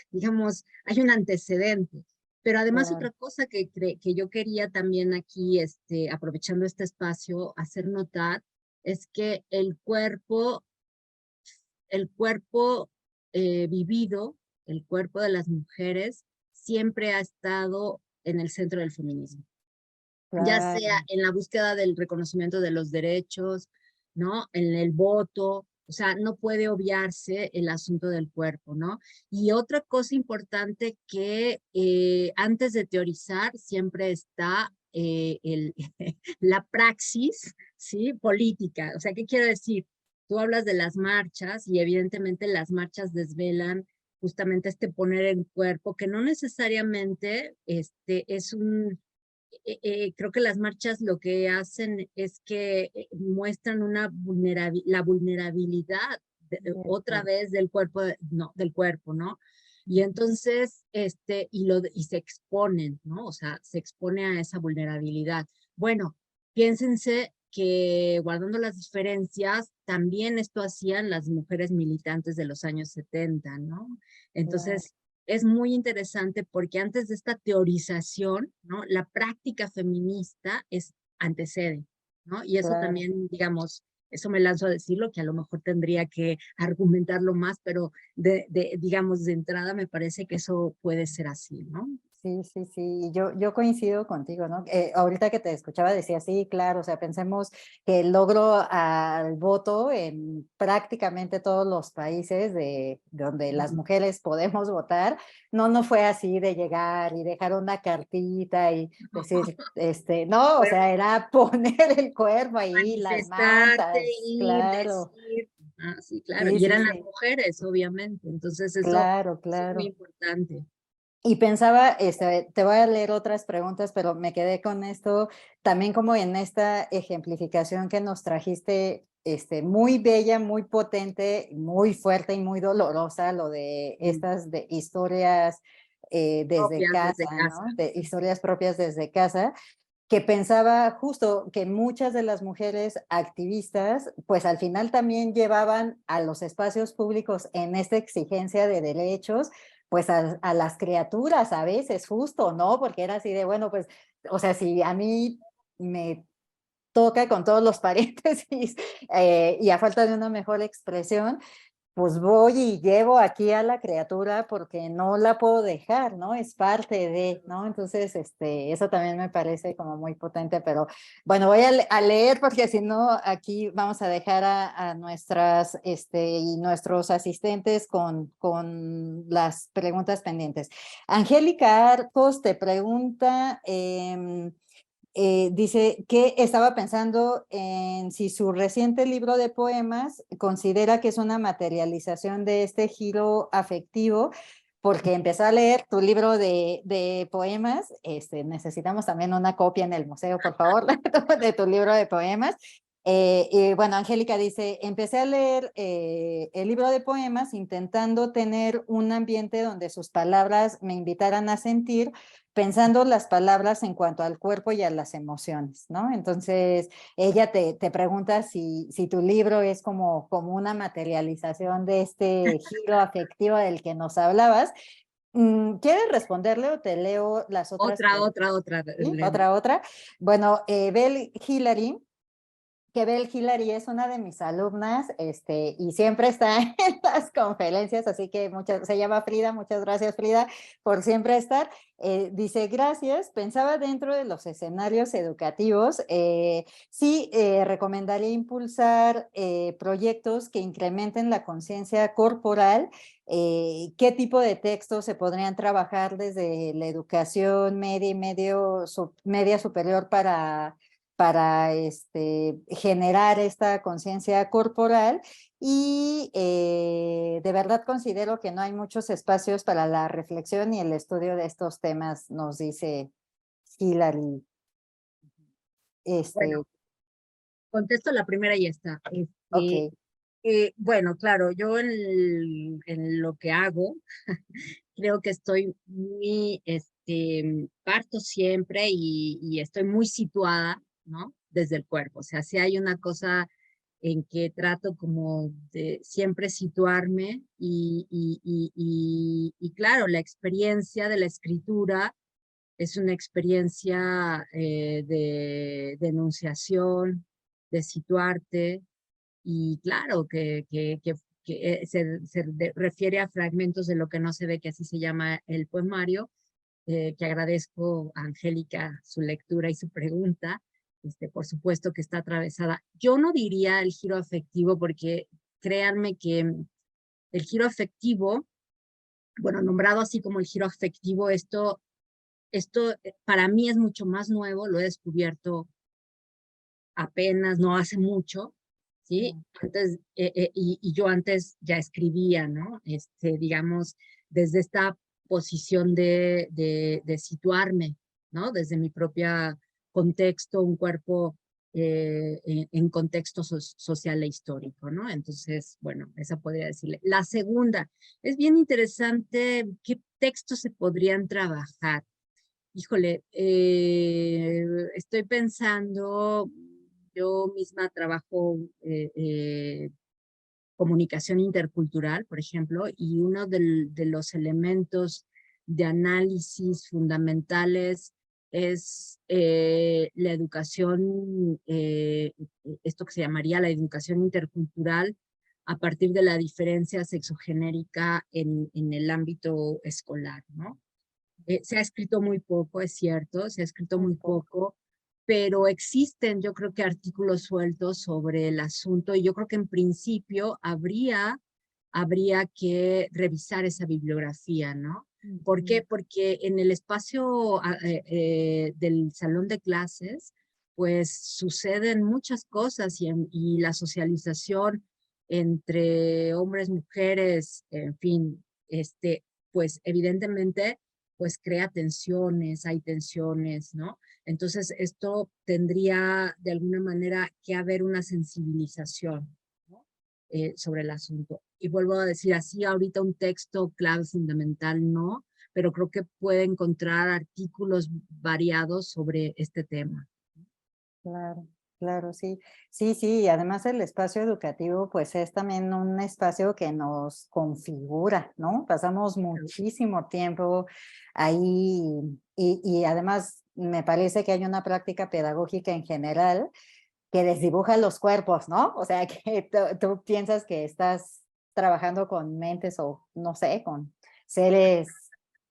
digamos, hay un antecedente. Pero además Claro, otra cosa que yo quería también aquí, aprovechando este espacio, hacer notar, es que el cuerpo vivido, el cuerpo de las mujeres, siempre ha estado en el centro del feminismo, ya sea claro, en la búsqueda del reconocimiento de los derechos, ¿no? En el voto, o sea, no puede obviarse el asunto del cuerpo, ¿no? Y otra cosa importante que antes de teorizar siempre está la praxis, ¿sí? Política. O sea, ¿qué quiero decir? Tú hablas de las marchas y evidentemente las marchas desvelan justamente poner el cuerpo, que no necesariamente es creo que las marchas lo que hacen es que muestran la vulnerabilidad otra vez del cuerpo, no, del cuerpo, ¿no? Y entonces, y se exponen, ¿no? O sea, se expone a esa vulnerabilidad. Bueno, piénsense que guardando las diferencias, también esto hacían las mujeres militantes de los años 70, ¿no? claro, Entonces, es muy interesante porque antes de esta teorización, ¿no? La práctica feminista antecede, ¿no? Y eso claro. también, digamos, eso me lanzo a decirlo, que a lo mejor tendría que argumentarlo más, pero digamos, de entrada me parece que eso puede ser así, ¿no? Sí, sí, sí, yo coincido contigo, ¿no? Ahorita que te escuchaba decía, sí, claro, o sea, pensemos que el logro al voto en prácticamente todos los países de donde las mujeres podemos votar, no fue así de llegar y dejar una cartita y decir, no, o Fueron sea, era poner el cuerpo ahí, las manifestarte, mantas, ir, claro, decir, sí, claro, sí, y sí, eran las sí, mujeres, obviamente, entonces claro, eso es muy claro. importante. Y pensaba, te voy a leer otras preguntas, pero me quedé con esto también como en esta ejemplificación que nos trajiste, muy bella, muy potente, muy fuerte y muy dolorosa, lo de Mm, estas de historias desde propias casa, desde casa. ¿no? De historias propias desde casa, que pensaba justo que muchas de las mujeres activistas, pues al final también llevaban a los espacios públicos en esta exigencia de derechos, pues a las criaturas a veces, justo, ¿no? Porque era así de, bueno, pues, o sea, si a mí me toca con todos los paréntesis y a falta de una mejor expresión, pues voy y llevo aquí a la criatura porque no la puedo dejar, ¿no? Es parte de, ¿no? Entonces, eso también me parece como muy potente, pero bueno, voy a leer porque si no, aquí vamos a dejar a nuestras, y nuestros asistentes con las preguntas pendientes. Angélica Arcos te pregunta, dice que estaba pensando en si su reciente libro de poemas considera que es una materialización de este giro afectivo, porque empezó a leer tu libro de poemas, necesitamos también una copia en el museo, por favor, de tu libro de poemas. Y bueno, Angélica dice, empecé a leer el libro de poemas intentando tener un ambiente donde sus palabras me invitaran a sentir, pensando las palabras en cuanto al cuerpo y a las emociones, ¿no? Entonces, ella te pregunta si tu libro es como una materialización de este giro afectivo del que nos hablabas. ¿Quieres responderle o te leo las otras preguntas? Otra. ¿Sí? Otra. Bueno, Bel Hillary, que Bel Hillary es una de mis alumnas, y siempre está en las conferencias, así que se llama Frida, muchas gracias Frida por siempre estar. Dice, gracias, pensaba dentro de los escenarios educativos, sí, recomendaría impulsar proyectos que incrementen la conciencia corporal. ¿Qué tipo de textos se podrían trabajar desde la educación media y media superior para generar esta conciencia corporal? Y de verdad considero que no hay muchos espacios para la reflexión y el estudio de estos temas, nos dice Hilary. Bueno, contesto la primera y ya está. Ok. Bueno, claro, yo en lo que hago, creo que estoy muy, parto siempre y estoy muy situada, ¿no? Desde el cuerpo. O sea, si hay una cosa en que trato como de siempre situarme y claro, la experiencia de la escritura es una experiencia de enunciación, de situarte, y claro, que refiere a fragmentos de lo que no se ve, que así se llama el poemario, que agradezco a Angélica su lectura y su pregunta. Por supuesto que está atravesada. Yo no diría el giro afectivo, porque créanme que el giro afectivo, bueno, nombrado así como el giro afectivo, esto para mí es mucho más nuevo, lo he descubierto apenas, no hace mucho, ¿sí? Antes, y yo antes ya escribía, ¿no? Digamos, desde esta posición de situarme, ¿no? Desde mi propia contexto, un cuerpo en contexto social e histórico, ¿no? Entonces, bueno, esa podría decirle. La segunda, es bien interesante qué textos se podrían trabajar. Híjole, estoy pensando, yo misma trabajo comunicación intercultural, por ejemplo, y uno de los elementos de análisis fundamentales es la educación, esto que se llamaría la educación intercultural, a partir de la diferencia sexogenérica en el ámbito escolar, ¿no? Se ha escrito muy poco, es cierto, se ha escrito muy poco, pero existen, yo creo que artículos sueltos sobre el asunto, y yo creo que en principio habría que revisar esa bibliografía, ¿no? ¿Por qué? Porque en el espacio del salón de clases, pues suceden muchas cosas, y la socialización entre hombres, mujeres, en fin, pues evidentemente pues crea tensiones, hay tensiones, ¿no? Entonces esto tendría de alguna manera que haber una sensibilización, ¿no? Sobre el asunto. Y vuelvo a decir, así ahorita un texto clave fundamental no, pero creo que puede encontrar artículos variados sobre este tema. Claro, claro, sí. Sí, sí, y además el espacio educativo pues es también un espacio que nos configura, ¿no? Pasamos muchísimo tiempo ahí y además me parece que hay una práctica pedagógica en general que desdibuja los cuerpos, ¿no? O sea, que tú piensas que estás trabajando con mentes o, no sé, con seres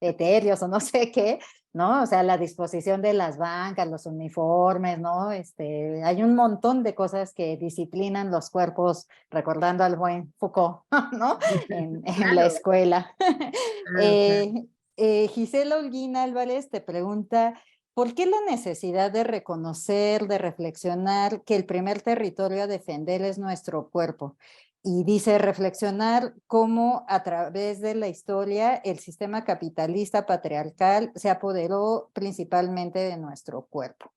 etéreos o no sé qué, ¿no? O sea, la disposición de las bancas, los uniformes, ¿no? Hay un montón de cosas que disciplinan los cuerpos, recordando al buen Foucault, ¿no? En la Claro, escuela. claro, claro. Gisela Holguín Álvarez te pregunta, ¿por qué la necesidad de reconocer, de reflexionar que el primer territorio a defender es nuestro cuerpo? Y dice, reflexionar cómo a través de la historia el sistema capitalista patriarcal se apoderó principalmente de nuestro cuerpo,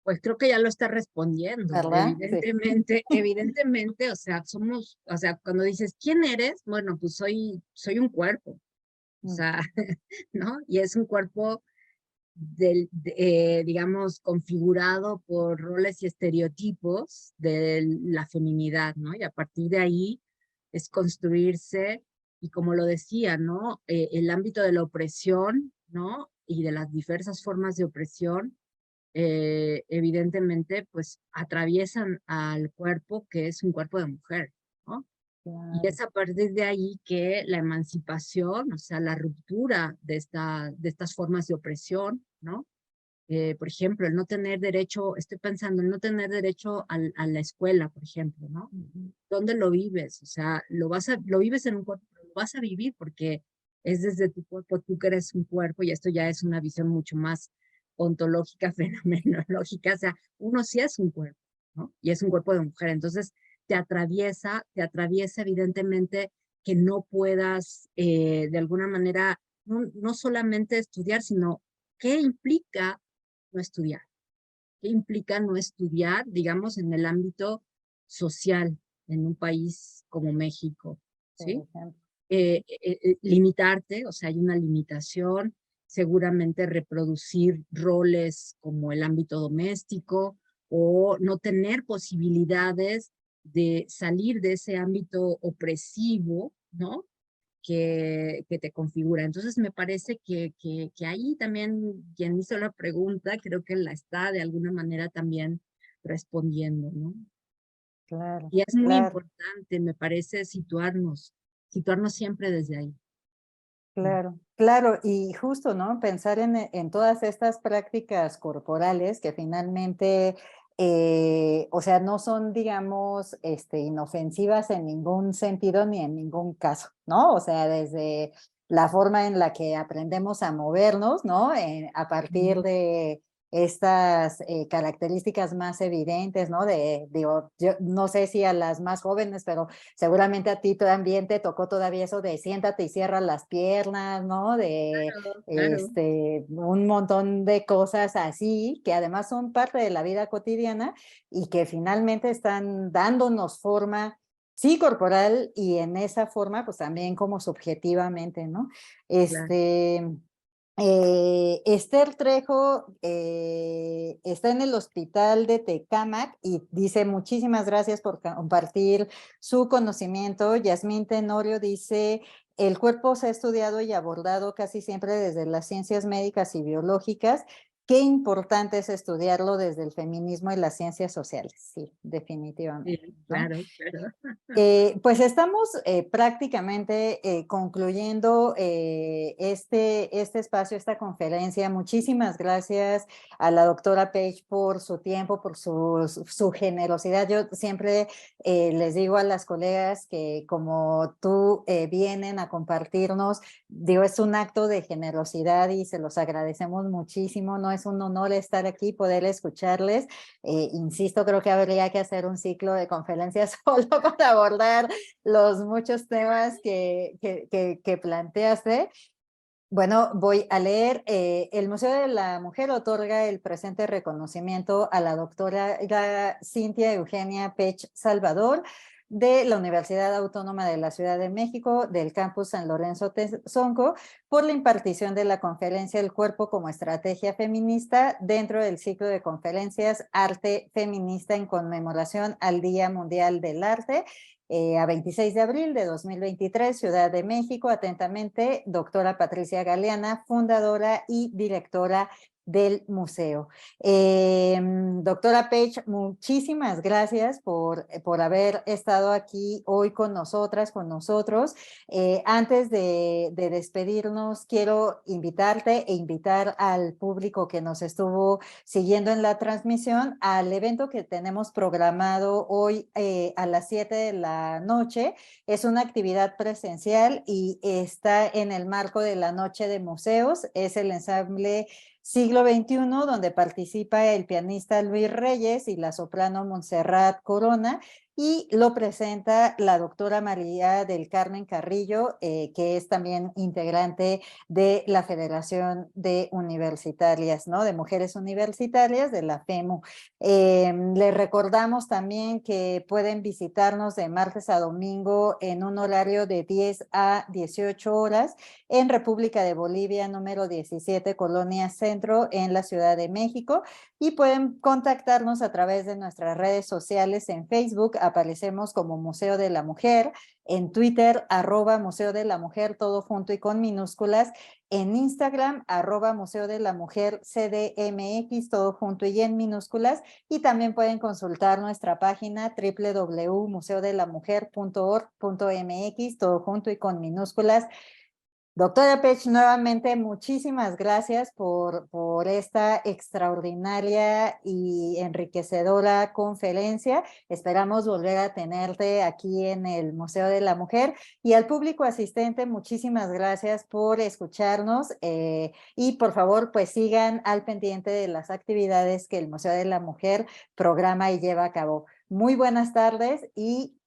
Pues creo que ya lo está respondiendo, ¿verdad? Sí. evidentemente, o sea, o sea, cuando dices, ¿quién eres? Bueno, pues soy un cuerpo, o Mm, sea, ¿no? Y es un cuerpo digamos, configurado por roles y estereotipos de la feminidad, ¿no? Y a partir de ahí es construirse, y como lo decía, ¿no? El ámbito de la opresión, ¿no? Y de las diversas formas de opresión, evidentemente, pues atraviesan al cuerpo, que es un cuerpo de mujer, ¿no? Y claro. es a partir de ahí que la emancipación, o sea, la ruptura de estas formas de opresión, ¿no? Por ejemplo, el no tener derecho, estoy pensando, el no tener derecho a la escuela, por ejemplo, ¿no? Ujú. ¿Dónde lo vives? O sea, lo vives en un cuerpo, pero lo vas a vivir porque es desde tu cuerpo, tú que eres un cuerpo, y esto ya es una visión mucho más ontológica, fenomenológica, o sea, uno sí es un cuerpo, ¿no? Y es un cuerpo de mujer, entonces te atraviesa evidentemente que no puedas, de alguna manera, no solamente estudiar, sino qué implica no estudiar, qué implica no estudiar, digamos, en el ámbito social, en un país como México, Por ¿sí? ejemplo. Limitarte, o sea, hay una limitación, seguramente reproducir roles como el ámbito doméstico o no tener posibilidades de salir de ese ámbito opresivo, ¿no? Que te configura. Entonces me parece que ahí también quien hizo la pregunta creo que la está de alguna manera también respondiendo, ¿no? Claro, Y es muy claro. importante, me parece, situarnos siempre desde ahí. Mm. Claro, claro, y justo, ¿no? Pensar en todas estas prácticas corporales que finalmente, o sea, no son, digamos, inofensivas en ningún sentido ni en ningún caso, ¿no? O sea, desde la forma en la que aprendemos a movernos, ¿no? A partir Ujú. de estas características más evidentes, ¿no? Digo, yo no sé si a las más jóvenes, pero seguramente a ti también te tocó todavía eso de siéntate y cierra las piernas, ¿no? De Claro, claro. un montón de cosas así, que además son parte de la vida cotidiana y que finalmente están dándonos forma, sí, corporal, y en esa forma, pues también como subjetivamente, ¿no? Claro. Este, Esther Trejo está en el hospital de Tecámac y dice muchísimas gracias por compartir su conocimiento. Yasmín Tenorio dice, el cuerpo se ha estudiado y abordado casi siempre desde las ciencias médicas y biológicas. Qué importante es estudiarlo desde el feminismo y las ciencias sociales. Sí, definitivamente, Sí, ¿no? claro, claro. Pues estamos prácticamente concluyendo este espacio, esta conferencia. Muchísimas gracias a la doctora Page por su tiempo, por su generosidad. Yo siempre les digo a las colegas que como tú vienen a compartirnos, digo, es un acto de generosidad y se los agradecemos muchísimo. No es un honor estar aquí, poder escucharles. Insisto, creo que habría que hacer un ciclo de conferencias solo para abordar los muchos temas que planteaste. Bueno, voy a leer. El Museo de la Mujer otorga el presente reconocimiento a la doctora Cintia Eugenia Pech Salvador de la Universidad Autónoma de la Ciudad de México, del campus San Lorenzo Tezonco, por la impartición de la conferencia El cuerpo como estrategia feminista dentro del ciclo de conferencias Arte Feminista en conmemoración al Día Mundial del Arte, a 26 de abril de 2023, Ciudad de México. Atentamente, doctora Patricia Galeana, fundadora y directora del museo. Doctora Pech, muchísimas gracias por haber estado aquí hoy con nosotras, con nosotros. Antes de despedirnos, quiero invitarte e invitar al público que nos estuvo siguiendo en la transmisión al evento que tenemos programado hoy a las 7 de la noche. Es una actividad presencial y está en el marco de la Noche de Museos. Es el ensamble Siglo XXI, donde participa el pianista Luis Reyes y la soprano Montserrat Corona, y lo presenta la doctora María del Carmen Carrillo, que es también integrante de la Federación de Universitarias, ¿no? De Mujeres Universitarias, de la FEMU. Les recordamos también que pueden visitarnos de martes a domingo en un horario de 10 a 18 horas en República de Bolivia, número 17, Colonia Centro, en la Ciudad de México. Y pueden contactarnos a través de nuestras redes sociales. En Facebook aparecemos como Museo de la Mujer, en Twitter, @Museo de la Mujer, todo junto y con minúsculas, en Instagram, @Museo de la Mujer CDMX, todo junto y en minúsculas, y también pueden consultar nuestra página www.museodelamujer.org.mx, todo junto y con minúsculas. Doctora Pech, nuevamente muchísimas gracias por esta extraordinaria y enriquecedora conferencia. Esperamos volver a tenerte aquí en el Museo de la Mujer. Y al público asistente, muchísimas gracias por escucharnos y por favor, pues sigan al pendiente de las actividades que el Museo de la Mujer programa y lleva a cabo. Muy buenas tardes y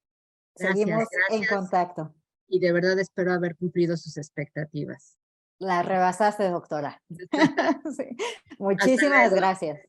Gracias, seguimos en gracias. contacto. Y de verdad espero haber cumplido sus expectativas. La rebasaste, doctora. Sí. Hasta Muchísimas luego. gracias.